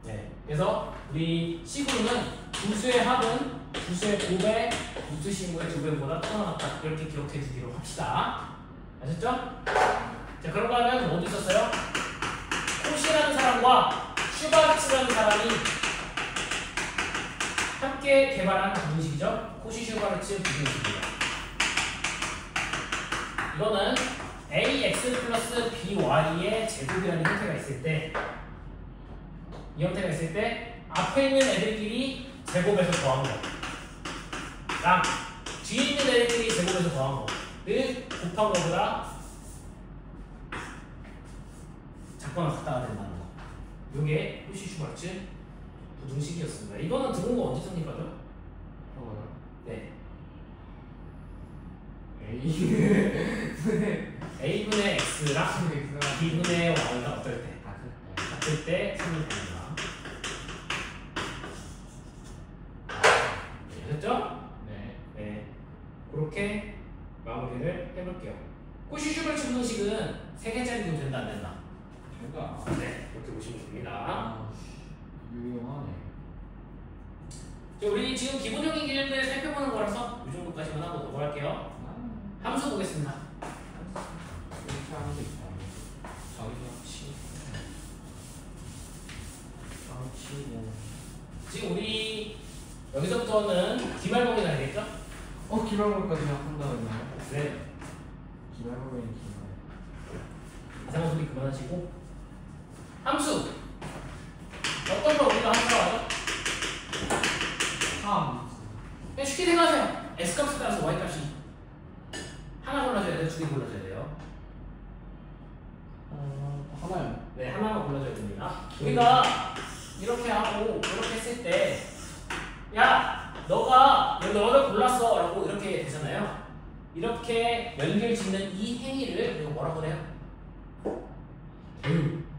네. 그래서 우리 C그룹은 두 수의 합은 두 수의 곱에 루트 씌운 거의 두 배보다 크거나 같다. 이렇게 기억해 주기로 합시다. 아셨죠? 자, 그런 거 하면 뭐도 있었어요? 코시라는 사람과 슈바르츠라는 사람이 함께 개발한 부등식이죠. 코시 슈바르츠 부등식입니다. 이거는 ax 플러스 by의 제곱이라는 형태가 있을 때, 이 형태가 있을 때 앞에 있는 애들끼리 제곱해서 더한 거랑 뒤에 있는 애들끼리 제곱해서 더한 거를 곱한 거보다 작거나 같다가 된다는 거. 이게 코시 슈바르츠 부등식이었습니다. 이거는 등호가 언제 성립하죠? 저거요? 네. a분의 x랑 b분의 y가 어떨 때? 같을 때 성립합니다. 아셨죠? 네. 네. 그렇게 마무리를 해볼게요. 코시 슈바르츠 부등식은 3개짜리도 된다 안 된다? 된다. 네. 이렇게 보시면 됩니다. 아, 유용하네. 자, 우리 지금 기본적인 개념들 살펴보는 거라서 이 정도까지만 하고 넘어갈게요. 함수 보겠습니다. 이렇게 하는 게 있다. 자기가 치고. 지금 우리 여기서부터는 기말고민 알겠죠? 기말고까지 한다 했나요? 네. 기말고는 기말. 이상한 소리 그만하시고. 함수. 어떤 걸 우리가 함수라고 하죠? 그냥 쉽게 생각하세요. X값에 따라서 Y값이 하나 골라줘야 돼요? 2개 골라줘야 돼요? 하나요. 네, 하나만 골라줘야 됩니다. 우리가 이렇게 하고 이렇게 했을 때 야, 너가 너를 골랐어 라고 이렇게 되잖아요. 이렇게 연결 짓는 이 행위를 우리가 뭐라고 그래요?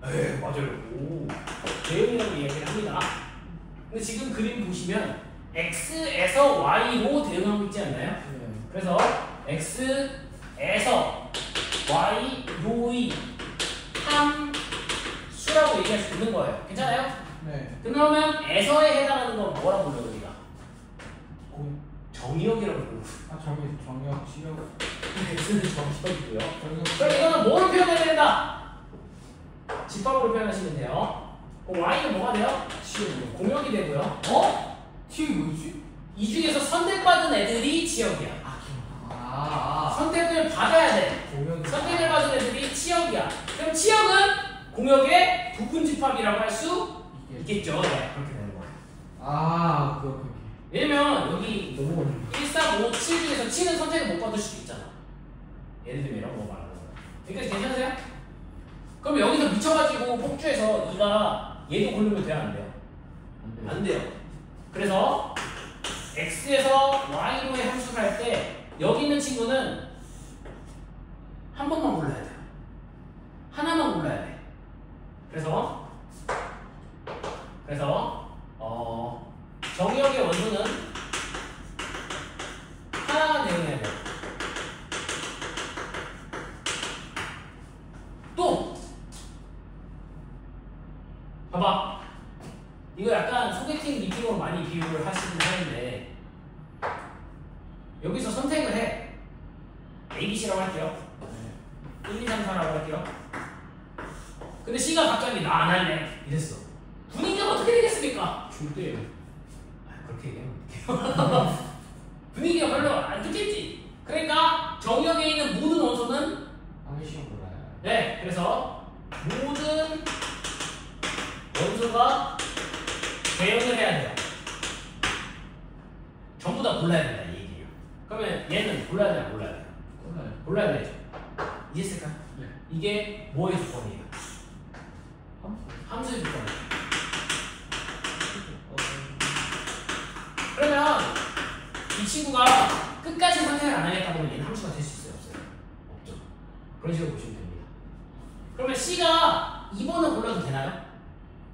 네, 맞아요. 오, 대응이라고 이야기를 합니다. 근데 지금 그림 보시면 x에서 y로 대응하고 있지 않나요? 네. 그래서 x에서 y로의 함수라고 얘기할 수 있는 거예요. 괜찮아요? 네. 그러면 에서에 해당하는 건 뭐라고 불러요, 우리가? 정의역이라고 부르고. 정역, 시력. x는 정의역이고요. 정역. 그럼 이거는 뭐로 표현해야 된다? 집합으로 표현하시면 돼요. 그럼 y는 뭐가 돼요? 시력. 공역이 되고요. T 왜 이 중에서 선택받은 애들이 치역이야. 선택을 받아야 돼. 선택을 받은 애들이 치역이야. 그럼 치역은 공역의 부분집합이라고 할 수 있겠죠. 네, 그렇게 되는 거야. 그렇게. 왜냐면 여기 너무 어렵네. 1, 3, 5, 7 중에서 7은 선택을 못 받을 수도 있잖아. 예를 들면 이런 거 말하는 거야. 여기까지 괜찮으세요? 그럼 여기서 미쳐가지고 폭주해서 2가 얘도 고르면 돼요? 안 돼요? 안 돼요. 그래서 x에서 y로의 함수를 할 때 여기 있는 친구는 한 번만 골라야 돼요. 하나만 골라야 돼. 그래서 정의역의 원소는 하나만 대응해야 돼요. 또 봐봐. 이거 약간 소개팅 미팅으로 많이 비유를 하시긴 하는데 여기서 선택을 해. A, B, C라고 할게요. 1, 2, 3, 4라고 할게요. 근데 C가 갑자기 나 안 할래 이랬어. 분위기가 어떻게 되겠습니까? 줄대요. 그렇게 얘기하면 어떡해요. 분위기가 별로 안 좋겠지. 그러니까 정역에 있는 모든 원소는 아니시면 몰라요. 네, 그래서 모든 원소가 대응을 해야 돼요. 전부 다 골라야 된다 이 얘기예요. 그러면 얘는 골라야 되나 몰라야 돼요? 골라야 되죠. 이해했을까요? 네. 이게 뭐의 조건이에요? 함수의 조건. 그러면 이 친구가 끝까지 선택을 안 하겠다 보면 얘는 함수가 될 수 있어요? 없어요? 없죠. 그런 식으로 보시면 됩니다. 그러면 C가 2번을 골라도 되나요?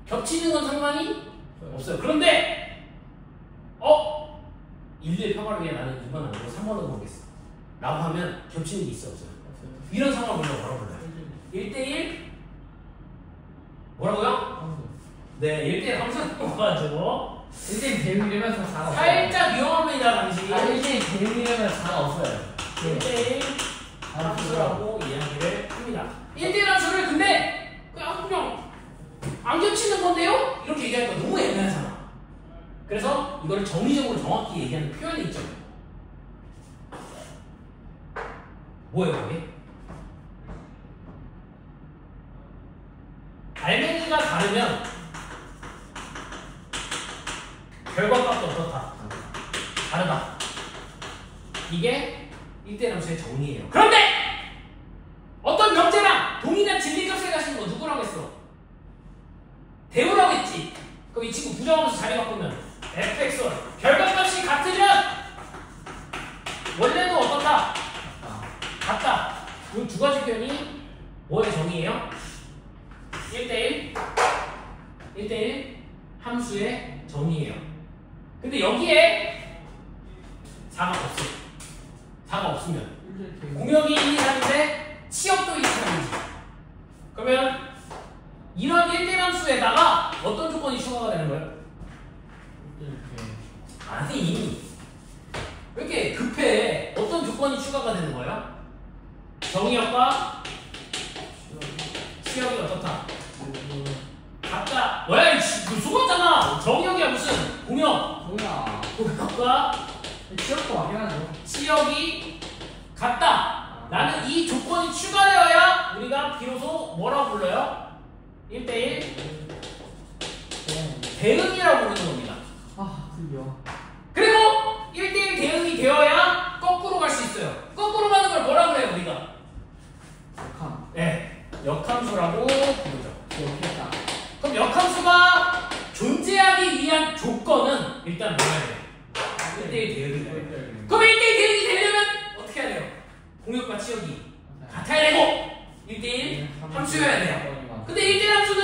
겹치는 건 상관이 없어요. 그런데 1대1 평화를 위해 나는 2번 안 하고 3번으로 보겠어 라고 하면 겹치는 게 있어 없어요? 이런 상황을 우리가 뭐라고 불러요? 1대1 뭐라고요? 네, 1대1 함수를 뽑아가지고 1대1 대응이라면 4가 없어요. 살짝 위험합니다 당신이. 1대1 대응이라면 4가 없어요. 1대1 함수라고 이야기를 합니다. 1대1 함수를 근데 그냥 안 겹치는 건데요? 이렇게 얘기하니까 너무 애매하잖아. 그래서 이걸 정의적으로 정확히 얘기하는 표현이 있죠. 뭐예요 그게? 알맹이가 다르면 결과값도 어떻다? 다르다. 이게 1대1 함수의 정의예요. 그런데 어떤 명제랑 동일한 진리값을 가지는 거 누구라고 했어? 대우라고 했지. 그럼 이 친구 부정함수 자리 바꾸면 fx 결과값이 같으면 원래는 어떻다? 같다. 이 두 가지 표현이 뭐의 정의예요? 1대1 함수의 정의예요. 근데 여기에 4가 없어. 4가 없으면 공역이 1, 2, 3인데 치역도 1, 2, 3이지. 그러면 이런 1대1 함수에다가 어떤 조건이 추가가 되는 거예요? 아니 왜 이렇게 급해? 어떤 조건이 추가가 되는 거예요? 정의역과 치역이 어떻다? 같다. 왜? 그 속았잖아. 정의역이야 무슨 공역? 공역과 치역도 확인하죠. 치역이 같다. 라는 이 조건이 추가되어야 우리가 비로소 뭐라고 불러요? 1대1 대응이라고 부르는 겁니다. 드디어. 그리고 1대1 대응이 되어야 거꾸로 갈 수 있어요. 거꾸로 가는 걸 뭐라고 그래요 우리가? 역함. 네, 역함수라고 부르죠. 기억했다. 그럼 역함수가 존재하기 위한 조건은 일단 뭐야 돼요? 1대1 대응이 돼요. 그럼 1대1 대응이 되려면 어떻게 해야 돼요? 공역과 치역이 같아야 되고 1대1 함수여야 돼요. 근데 1대1 함수는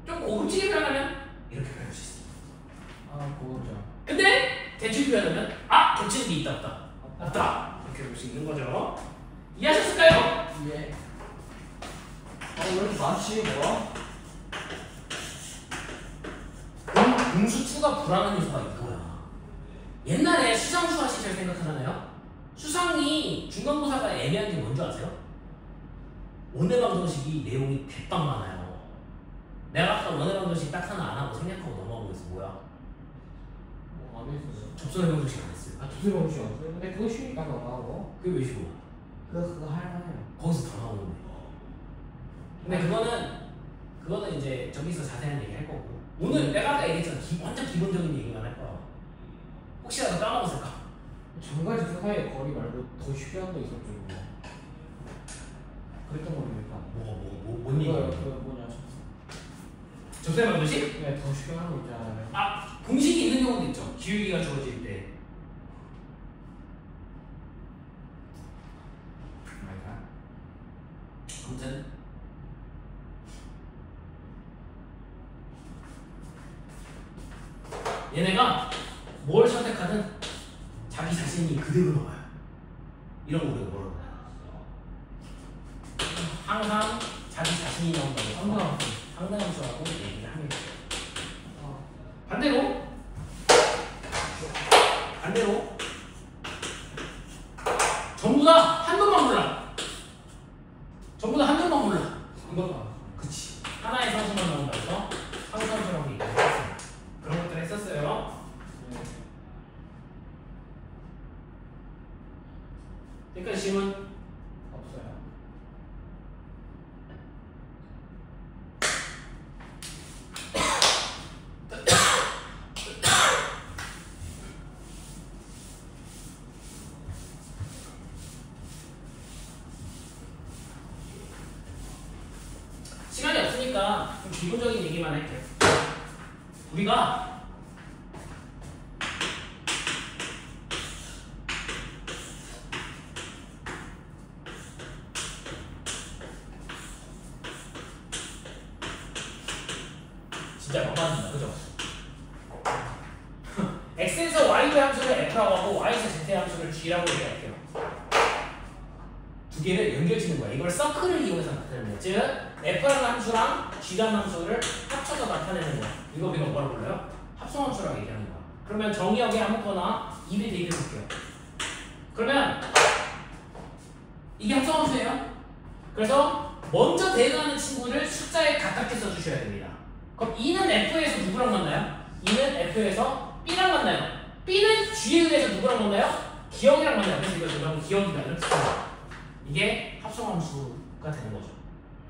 좀 고급지게 표현하면 이렇게 표현할 수 있어요. 그거죠. 근데 대충 표현하면 겹치는 게 있다 없다? 없다. 이렇게 볼 수 있는 거죠. 이해하셨을까요? 예. 왜 이렇게 많지 뭐야? 공수2가 불안한 요소가 있구나. 옛날에 수상수화 시절 생각하나요? 수상이 중간고사가 애매한 게 뭔지 아세요? 원해방정식이 내용이 대빵 많아요. 내가 아까 원해방정식 딱 하나 안 하고 생략하고 넘어가고 있어. 뭐야? 안 했어요. 접선의 방정식 안 했어요. 아 두세 번 쉬었어요. 근데 그거 쉬니까 더 나오고. 그게 왜 쉬워? 그거 할만해요. 거기서 더 나오는데. 근데 그거는 이제 저기서 자세한 얘기 할 거고. 오늘 내가 아까 얘기했잖아. 완전 기본적인 얘기만 할 거야. 혹시라도 까먹었을까? 전까지 그 사이에 거리 말고 더 쉽게 하는 거 있었죠. 그랬던 거니까. 뭔 얘기야? 그 뭐냐 접선의 방정식? 네, 더 쉽게 하는 거 있잖아요. 아, 공식이 있는 경우도 있죠. 기울기가 주어질 때. 아무튼 얘네가 뭘 선택하든 자기 자신이 그대로 나와요. 이런 거 우리가 뭐라고 해요? 항상 자기 자신이 나온다고 상당함수라고 얘기를 합니다. 반대로 전부 다 한 번만 몰라. 전부 다 한 번만 몰라. 한 번만. 그치. 하나의 상수만 나온다고 해서 상수함수라고 얘기를 했어요. 그런 것들 했었어요. 여기까지 질문 없어요. 시간이 없으니까 좀 기본적인 얘기만 할게요. 우리가 진짜 막판입니다. 그죠? x에서 y의 함수를 f라고 하고 y에서 z의 함수를 g라고 얘기할게요. 두 개를 연결짓는 거야. 이걸 서클을 이용해서 나타내는 거야. 즉 f라는 함수랑 g라는 함수를 합쳐서 나타내는 거야. 이거 우리가 뭐라고 불러요? 합성함수라고 얘기하는 거야. 그러면 정의역에 아무거나 2를 대입해 볼게요. 그러면 이게 합성함수예요. 그래서 먼저 대응하는 친구를 숫자에 가깝게 써주셔야 됩니다. 그럼 2는 f에서 누구랑 만나요? 2는 f에서 b랑 만나요. b는 g에 의해서 누구랑 만나요? 기억이랑 만나요. 그래서 이걸 누구랑 기억이다 이렇게 써요. 이게 합성함수가 되는 거죠.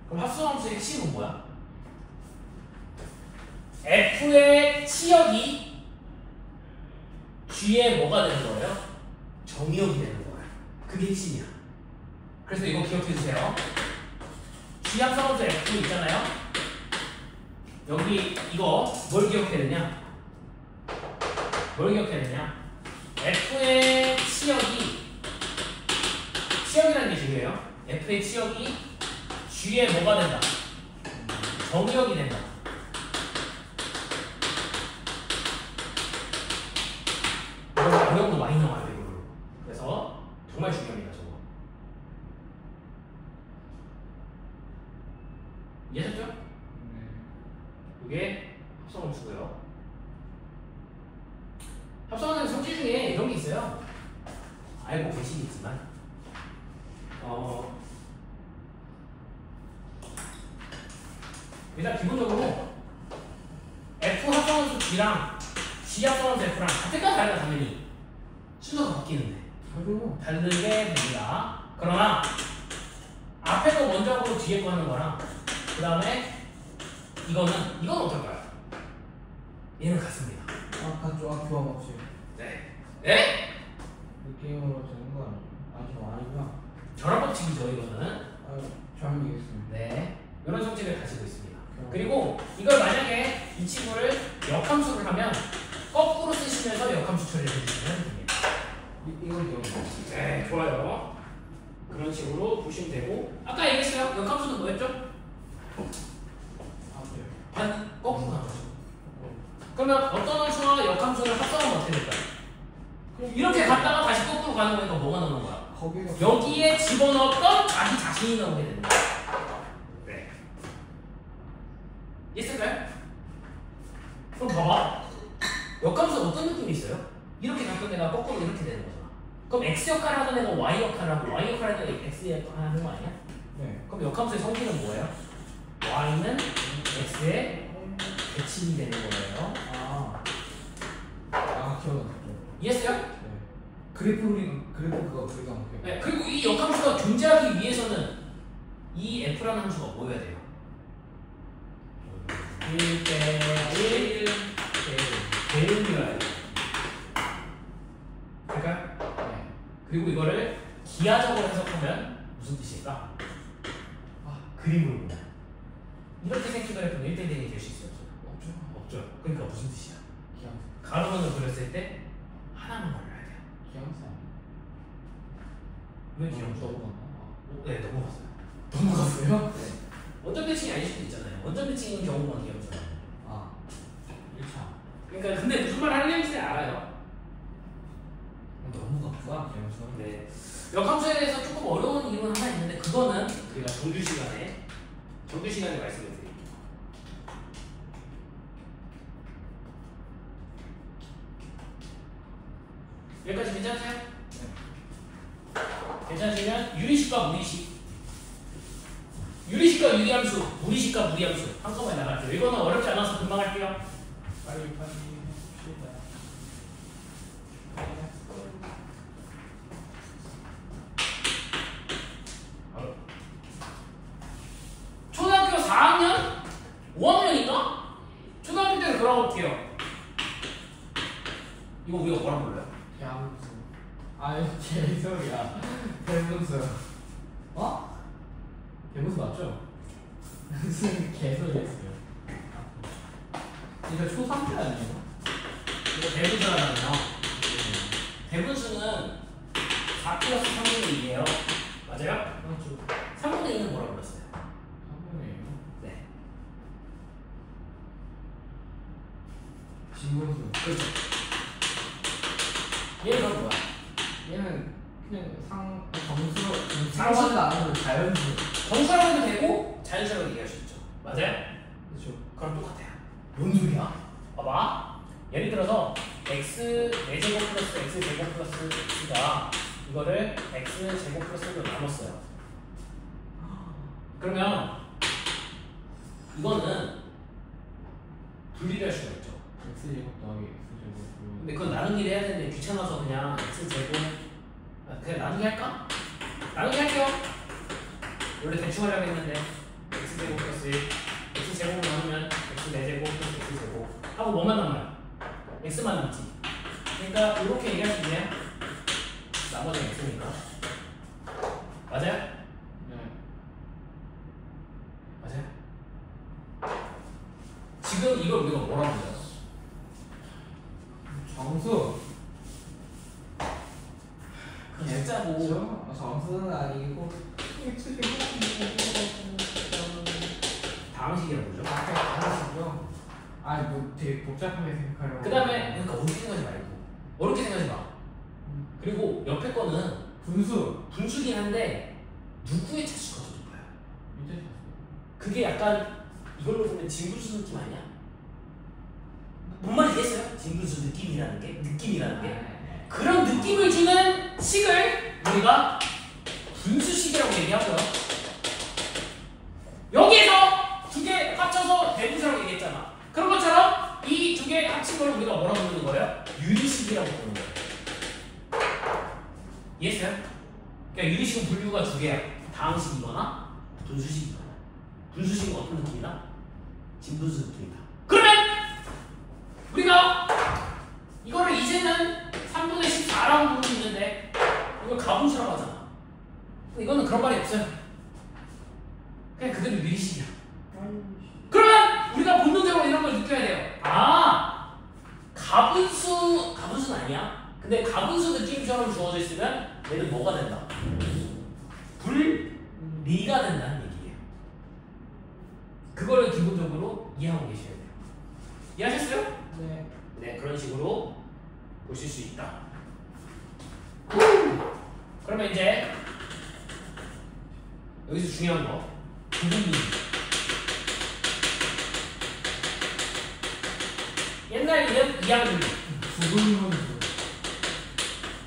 그럼 합성함수의 핵심은 뭐야? f의 치역이 g의 뭐가 되는 거예요? 정의역이 되는 거예요. 그게 핵심이야. 그래서 이거 기억해 주세요. g 합성함수 f 있잖아요. 여기 이거 뭘 기억해야 되냐? f의 치역이라는 게 중요해요. f의 치역이 g의 뭐가 된다? 정의역이 된다. 이거 어려운 거 많이 나와요, 이걸로. 그래서 정말 중요합니다, 저거. 이해하셨죠? 네. 이게 합성함수고요. 합성하는 성질 중에 이런 게 있어요. 알고 계시겠지만, 일단 기본적으로 F 합성함수 G랑 G 합성함수 F랑 같을까 다를까 당연히 순서가 바뀌는데 다르게 됩니다. 그러나 앞에 거 먼저 하고 뒤에 거 하는 거랑 그 다음에 이건 어떨까요? 얘는 같습니다. 교환 없이. 네? 네? 느낌으로 되는 거 아니에요? 아니구나. 결합 법칙이죠 이거는. 잘못 이해했습니다. 네, 이런 성질을 가지고 있습니다. 그리고 이걸 만약에 이 친구를 역함수를 하면 거꾸로 쓰시면서 역함수 처리를 해주시면 됩니다. 이걸 기억해요. 네, 좋아요. 그런 식으로 보시면 되고, 아까 얘기했어요. 역함수는 뭐였죠? 거꾸로 가는 거죠. 그러면 어떤 함수와 역함수를 합성하면 어떻게 될까요? 이렇게 갔다가 다시 거꾸로 가는 거니까 뭐가 나오는 거야? 여기에 집어넣었던 자기 자신이 나오게 되는 거야. 네. 이해했을까요? 그럼 봐봐. 역함수 어떤 느낌이 있어요? 이렇게 갔던 애가 거꾸로 이렇게 되는 거잖아. 그럼 x 역할을 하던 애가 y 역할을 하고 y 역할을 하던 애가 x 역할을 하는 거 아니야? 네. 그럼 역함수의 성질은 뭐예요? y는 x의 대칭이 되는 거예요. 기억났죠. 이해했어요? 네. 그래프가 그리가 못해요. 네. 그리고 이 역함수가 존재하기 위해서는 이 f라는 함수가 뭐여야 돼요? 1대1 대응이어야 돼요. 그러니까 네. 그리고 이거를 기하적으로 해석하면 무슨 뜻일까? 그림으로 보면 이렇게 생긴 그래프는 1대1이 될 수 있어요? 없죠. 없죠. 그러니까 무슨 뜻이야? 기항사. 가로선을 그렸을 때 하나만 그려야 돼요. 기항사. 왜 기억이 넘어갔나? 네, 넘어갔어요. 넘어갔어요? 네. 원점 대칭이 아닐 수도 있잖아요. 원점 대칭인 경우만 기억잖아요. 아. 1차. 그러니까 근데 무슨 말 하려는지는 알아요. 넘어갔구나. 기항사. 네. 역함수에 대해서 조금 어려운 이론 하나 있는데 그거는 우리가 정규 시간에 말씀을 드릴게요. 여기까지 괜찮으세요? 네. 괜찮으시면 유리식과 무리식, 유리식과 유리함수, 무리식과 무리함수 한꺼번에 나갈게요. 이거는 어렵지 않아서 금방 할게요. 빨리 해봅시다. 초등학교 4학년? 5학년인가? 초등학교 때는 그러고 볼게요. 이거 우리가 뭐라 불러요? 기항수. 아니 개소리야. 대문수. 어? 대문수 맞죠? 무슨 개소리였어요. 이거 초3 때 아니에요? 이거 대분수라잖아요. 대분수는 4 플러스 3분의 2예요. 맞아요? 그렇죠. 3분의 2는 뭐라 불렀어요? 3분의요? 네. 진분수. 그렇죠. 얘는 그럼 뭐야? 얘는 그냥 정수 상수? 상수가 아니고 자연수. 정수라고 해도 되고 자연수라고 얘기할 수 있죠. 맞아요? 그렇죠. 그럼 똑같아요. 뭔 소리야? 봐봐. 예를 들어서 x 4제곱 플러스 x 제곱 플러스 x가 이거를 x 제곱 플러스 1로 나눴어요. 그러면 이거는 분리를 할 수가 있죠. x제곱 더하기 x제곱. 근데 그건 나누기를 해야 되는데 귀찮아서 그냥 x제곱 그냥 나누기 할까? 나누기 할게요. 원래 대충 하려고 했는데 x제곱 플러스 1 x제곱 나누면 x 4제곱 플러스 x제곱 하고 뭐만 남아요? x만 남지. 그러니까 이렇게 얘기할 수 있네요. 나머지는 x니까. 맞아요? 네. 맞아요? 지금 이걸 우리가 뭐라고 해요? 정수. 숫자고 그렇죠? 정수는 아니고 다항식이라고 그러죠? 다르시죠? 아니 뭐 되게 복잡하게 생각하려고. 그 다음에 그러니까 어렵게 생각하지 말고 어렵게 생각하지 마. 그리고 옆에 거는 분수. 분수긴 한데 누구의 차수가 더 높아요? 밑에 쳤어요. 그게 약간 이걸로 보면 진분수 느낌 아니야? 뭔 말인지 이해했어요? 진분수 느낌이라는 게 느낌이라는 게 그런 느낌을 주는 식을 우리가 분수식이라고 얘기하고요. 여기에서 두 개 합쳐서 대분수라고 얘기했잖아. 그런 것처럼 이 두 개 합친 걸 우리가 뭐라고 부르는 거예요? 유리식이라고 부르는 거예요. 이해했어요? 그러니까 유리식은 분류가 두 개야. 다항식이거나 분수식이거나. 분수식은 어떤 느낌이다? 진분수 느낌이다. 그러면 우리가 이거를 이제는 3분의 14라고 부르고 있는데 이걸 가분수라고 하잖아. 이거는 그런 말이 없어요. 그냥 그대로 유리식이야. 그러면 우리가 본능적으로 이런 걸 느껴야 돼요. 아, 가분수는 아니야. 근데 가분수 느낌처럼 주어져 있으면 얘는 뭐가 된다? 분리가 된다는 얘기예요. 그거를 기본적으로 이해하고 계셔야 돼요. 이해하셨어요? 네. 네, 그런 식으로 보실 수 있다. 그러면 이제 여기서 중요한 거 부분이 옛날 이름 이항분리 부분분수.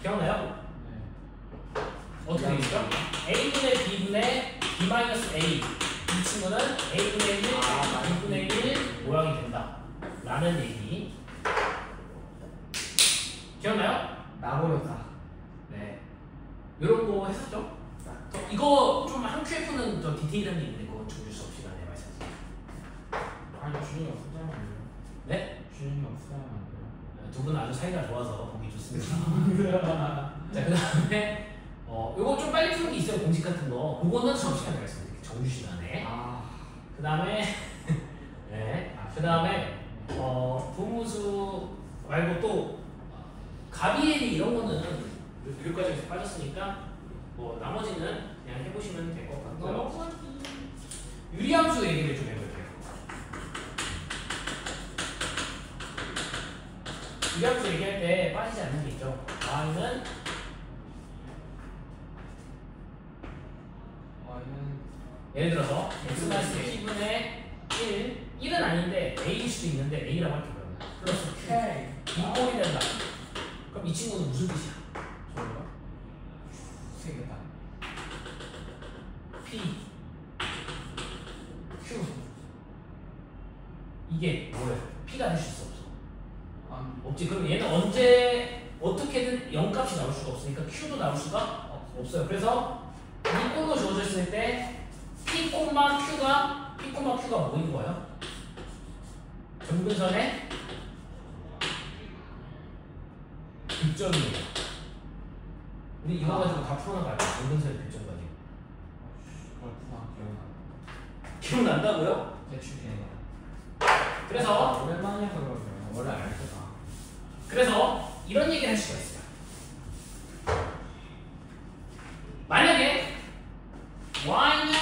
기억나요? 네. 어떻게 되겠죠? a분의 b분의 b-a 이 친구는 a분의 1, b분의 1 모양이 된다 라는 얘기 기억나요? 나버렸다. 네. 이런 거 했었죠? 이거 좀 한 QF는 더 디테일한 게 있는데 그건 정규 수업 시간에 말씀드릴게요. 아니 준영이 없었다면 안 돼요. 네? 준영이 없었다면 안 돼요. 두 분 아주 사이가 좋아서 보기 좋습니다. 자, 그 다음에 요거 좀 빨리 푸는 게 있어요. 공식 같은 거. 그거는 수업 시간에 말씀드릴게요. 정규 시간에. 그 다음에 네. 그 다음에 분무수 말고 또 가비엘이 이런 거는 교육과정에서 빠졌으니까 뭐 나머지는 그냥 해보시면 될 것 같고요. 유리함수 얘기를 좀 해볼게요. 유리함수 얘기할 때 빠지지 않는 게 있죠. y는 예를 들어서 x-p분의 1은 아닌데 a일 수도 있는데 a라고 할게요. 플러스 q 이 꼴이 된다. 그럼 이 친구는 무슨 뜻이야? 저요? 세겠다. P Q 이게 뭐예요? P가 될 수 있어 없어? 없지. 그럼 얘는 언제 어떻게든 0값이 나올 수가 없으니까 Q도 나올 수가 없어요. 그래서 이 꼴로 주어졌을 때 P, Q가 뭐인 거예요? 점근선의 교점이에요. 우리 이거 가지고 다 풀어나가요. 점근선의 교점 가지고. 그렇구나. 기억난다고요? 대충 기억나. 그래서 오랜만에 해서 그러면 원래 알겠다. 그래서 이런 얘기를 할 수가 있어요. 만약에 y는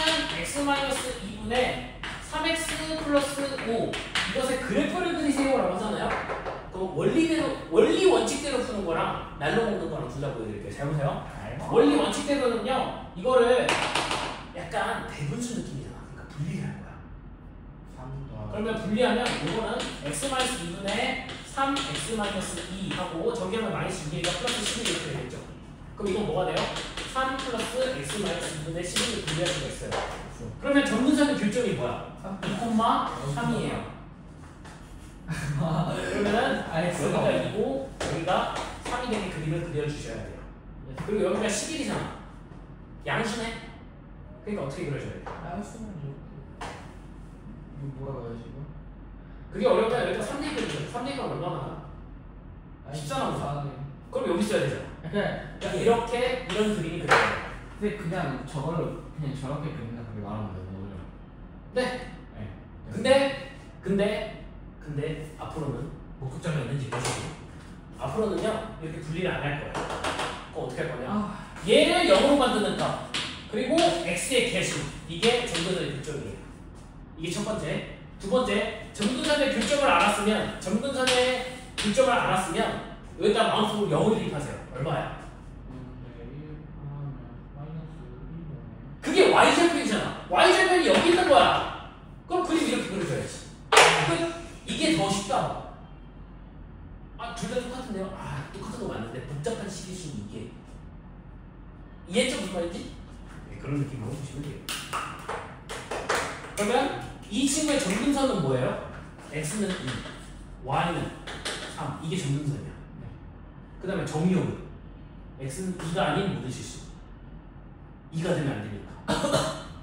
x-2분의 3x 플러스 5 이것의 그래프를 그리세요 라고 하잖아요. 그럼 원리 원칙대로 푸는 거랑 날로 먹는 거랑 둘 다 보여드릴게요. 잘 보세요. 원리 원칙대로는요 이거를 약간 대분수 느낌이잖아. 그러니까 분리를 할 거야. 그러면 분리하면 이거는 x-2분의 3x-2 하고 저기 하면 마이너스 6이니까 플러스 11 이렇게 되겠죠. 그럼 이건 뭐가 돼요? 3 플러스 x-2분의 11을 분리할 수가 있어요. 그러면 점근선의 교점이 뭐야? 2,3이에요. 그러면은 여기가 2고 여기가 3이 되는 그림을 그려주셔야 돼요. 그리고 여기가 11이잖아. 양수네? 그러니까 어떻게 그려줘야 돼? 양수는 이거 뭐라고 해요 지금? 그게 어려우면 여기가 3대 그리죠. 3대가 얼마나? 14나오죠. 그럼 여기 써야 되잖아. 그러니까 이렇게 이런 그림이 그려요. 근데 그냥 저걸로 그냥 저렇게 그린다 그렇게 말하면 되는 거죠? 네. 근데 앞으로는 목격자가 있는지 보시고 앞으로는요 이렇게 분리를 안 할 거예요. 그럼 어떻게 할 거냐? 얘를 0으로 만드는 값 그리고 x의 개수 이게 점근선의 교점이에요. 이게 첫 번째. 두 번째 점근선의 교점을 알았으면 여기다 마우스로 0을 대입하세요. 얼마야? 그게 y절편이잖아. y절편이 여기 있는 거야. 그럼 그림 이렇게 그려줘야지. 이게 더 쉽다. 둘 다 똑같은데요? 똑같은 거 맞는데 복잡한 식일수는 이게 이해했죠? 무슨 말인지? 네, 그런 느낌으로 보시면 돼요. 그러면 이 친구의 점근선은 뭐예요? x는 2, y는 3. 이게 점근선이야. 그 다음에 정의역은 x는 2가 아닌 모든 실수. 2가 되면 안 되니까.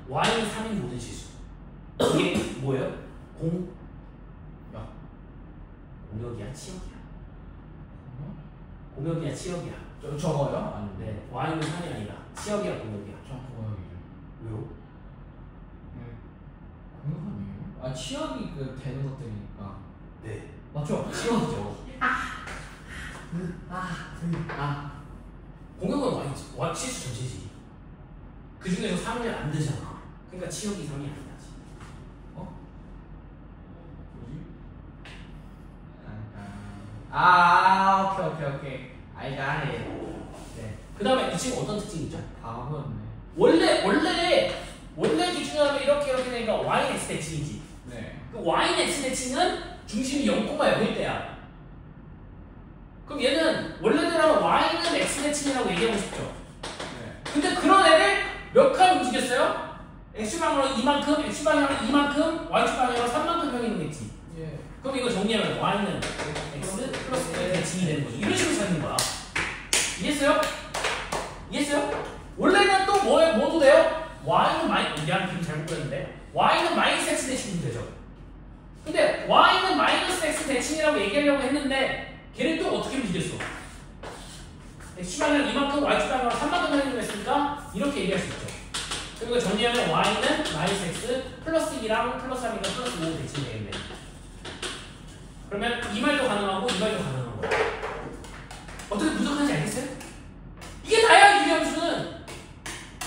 y는 3인 모든 실수. 이게 뭐예요? 공역이야, 치역이야? 공역이야, 치역이야? 저거요? 아니 네, y는 3이 아니라 치역이야, 공역이야? 저 공역이죠. 왜요? 공역 아니에요? 치역이 그 되는 것들이니까. 네, 맞죠? 치역이죠. 공역은 y 실수 전체지. 그 중에서 3을 안 되잖아. 그러니까 치역이 3이 아니야지. 오케이. I got it. 네. 그 다음에 이 친구 어떤 특징이 있죠? 바보였네. 원래 기준하면 이렇게 되니까 y는 x 대칭이지. 네. 그 y는 x 대칭은 중심이 0,0일 때야. 그럼 얘는 원래대로 하면 y는 x 대칭이라고 얘기하고 싶죠. 네. 근데 그런 애를 몇 칸 움직였어요? x방향으로 이만큼, x방향으로 이만큼, y축방향으로 3만큼 형이 있겠지. 예. 그럼 이거 정리하면 y는 x 플러스 1 대칭이 되는 거죠. 이런 식으로 찾는 거야. 이해했어요? 이해했어요? 원래는 또 뭐도 돼요? y는 미안 좀 잘못 그렸는데 y는 마이너스 x 대칭이 되죠. 근데 y는 마이너스 x 대칭이라고 얘기하려고 했는데 걔를 또 어떻게 움직였어? x방향 이만큼 y축방향 3만큼 하려고 했으니까 이렇게 얘기할 수 있죠. 그리고 정리하면 y는 마이너스 x 플러스 2랑 플러스 3이니까 플러스 5 대칭이 되겠네. 그러면 이 말도 가능하고 이 말도 가능한 거야. 어떻게 부족한지 알겠어요? 이게 다야 유리함수는.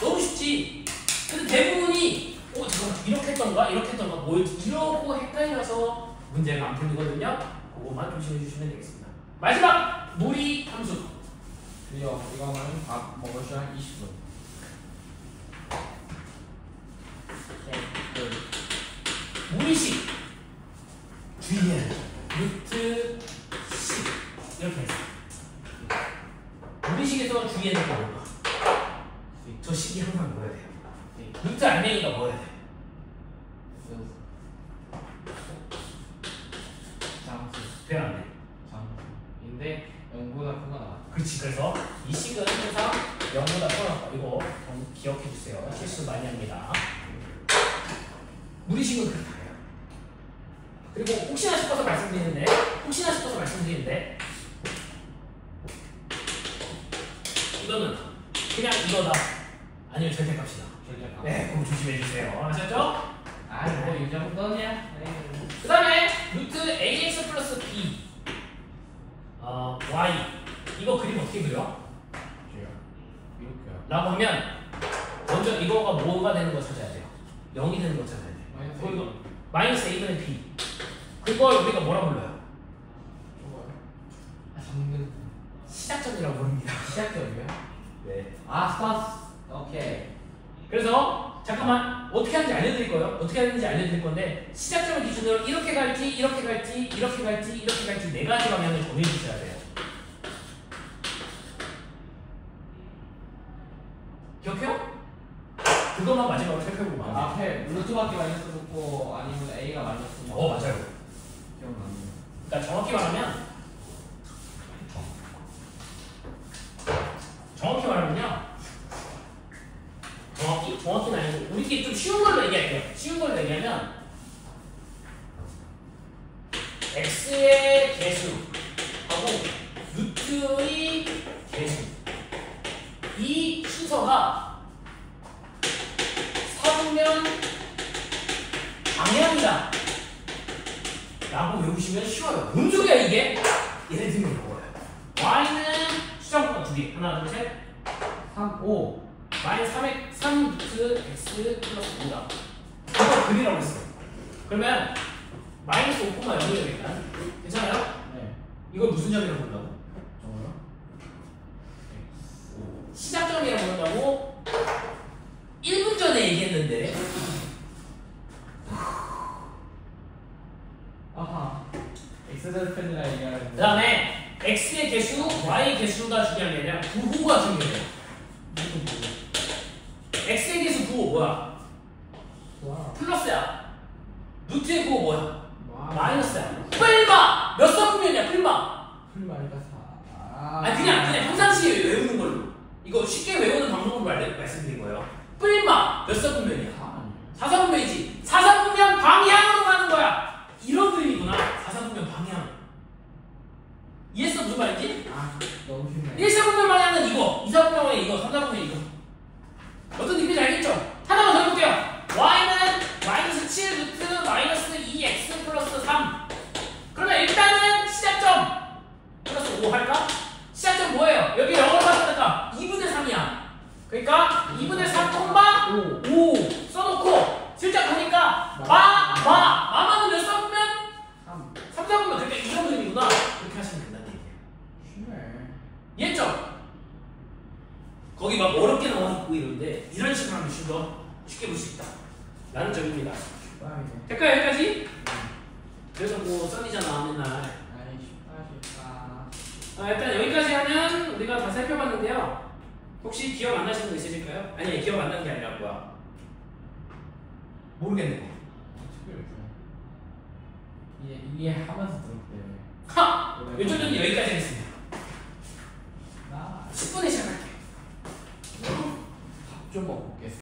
너무 쉽지. 근데 대부분이 잠깐만 이렇게 했던가 이렇게 했던가 뭐였지 이러고 헷갈려서 문제가 안 풀리거든요. 그것만 조심해 주시면 되겠습니다. 마지막 무리 함수. 드디어 이거는 밥 먹을 시간 20분. 무리식 주의해야 돼. 루트 10 이렇게 했어. 무리식에서 주의해야 될 거 뭘까? 저 식이 항상 뭐야 돼요? 루트 알맹이가 뭐야 돼? 장수. 돼야 안 돼? 장수인데 0보다 크거나. 그렇지. 그래서 이 식은 항상 0보다 커요. 이거 기억해 주세요. 실수 많이 합니다. 무리식은 그렇다 해요. 그리고 혹시나 싶어서 말씀드리는데 이거는 그냥 이거다. 아니면 절대값이다. 절대값. 네, 그거 조심해 주세요. 아셨죠? 뭐 이 정도냐? 그 다음에 루트 ax 플러스 b y 이거 그림 어떻게 그려? 이렇게요. 라고 하면 먼저 이거가 뭐가 되는 거 찾아야 돼요. 0이 되는 거 찾아야 돼요. 그리고 마이너스 a분의 b 그걸 우리가 뭐라 불러요? 정근. 시작점이라고 부릅니다. 시작점이요? 네. 스타트. 오케이. 그래서 잠깐만 어떻게 하는지 알려드릴 거예요. 어떻게 하는지 알려드릴 건데 시작점을 기준으로 이렇게 갈지 이렇게 갈지 이렇게 갈지 이렇게 갈지 네 가지 방향을 정해주셔야 돼요. 기억해요? 그것만 마지막으로 살펴보고 안 돼요. 앞에 루트밖에 마이너스 붙고 아니면 a가 마이너스. 맞아요. 기억나네요. 그러니까 정확히 말하면요. 정확히는 아니고 우리끼리 좀 쉬운 걸로 얘기할게요. 쉬운 걸로 얘기하면 x의 개수하고 루트의 개수 이 순서가 사분면 방향이다 라고 외우시면 쉬워요. 뭔 소리야 이게? 예를 들면 이거예요. y는 수정권 두 개. 하나, 둘, 셋. 3, 5. 마이너스 3 루트 x 플러스 5다. 이거 그리라고 했어요. 그러면 마이너스 5,0이 되겠다. 괜찮아요? 네. 이걸 무슨 점이라고 부른다고? 저거요? 시작점이라고 부른다고 1분 전에 얘기했는데 아하. 엑스제팬이라 얘기하는. 그 다음에 x의 개수, y의 개수가 중요한 게 아니라 부호가 중요해요. x의 개수 부호 뭐야? 와. 플러스야. 루트의 부호 뭐야? 와. 마이너스야. 뿔마! 몇 서분면이야 뿔마? 풀마니까 4. 아니 그냥 평상시에 외우는 걸로 이거 쉽게 외우는 방법으로 말씀드린 거예요. 뿔마 몇 서분면이야? 4서분면이지. 4서분면 방향으로 가는 거야. 이런 그림이구나. 4서분면 방향. 이해했어 무슨 말인지? 너무 쉽네. 1서분면 방향은 이거, 2서분면 방향은 이거, 3서분면 이거. 어떤 느낌인지 알겠죠? 하나만 더 해볼게요. y는 마이너스 7 루트 마이너스 2x 플러스 3. 그러면 일단은 시작점 플러스 5 할까? 시작점 뭐예요? 여기 0을 받으니까 2분의 3이야. 그러니까 2분의 3 콤마 5 써놓고 슬쩍 보니까 마마는 몇 서분면? 3 서분면. 그러니까 이런 그림이구나. 이렇게 하시면 된다는 얘기예요. 쉽네. 이해했죠? 거기 막 어렵게 나와 있고 이런데 이런 식으로 하면 좀 더 쉽게 볼 수 있다 라는 점입니다. 될까요 여기까지? 그래서 뭐 써니잖아 맨날. 아니 쉽다. 일단 여기까지 하면 우리가 다 살펴봤는데요. 혹시 기억 안 나시는 거 있으실까요? 아니 기억 안 나는 게 아니라 뭐야? 모르겠는 거. 이해하면서 들을게요. 하! 요즘은 여기까지 하겠습니다. 나 10분에 시작할게요. 밥 좀 먹고 올게.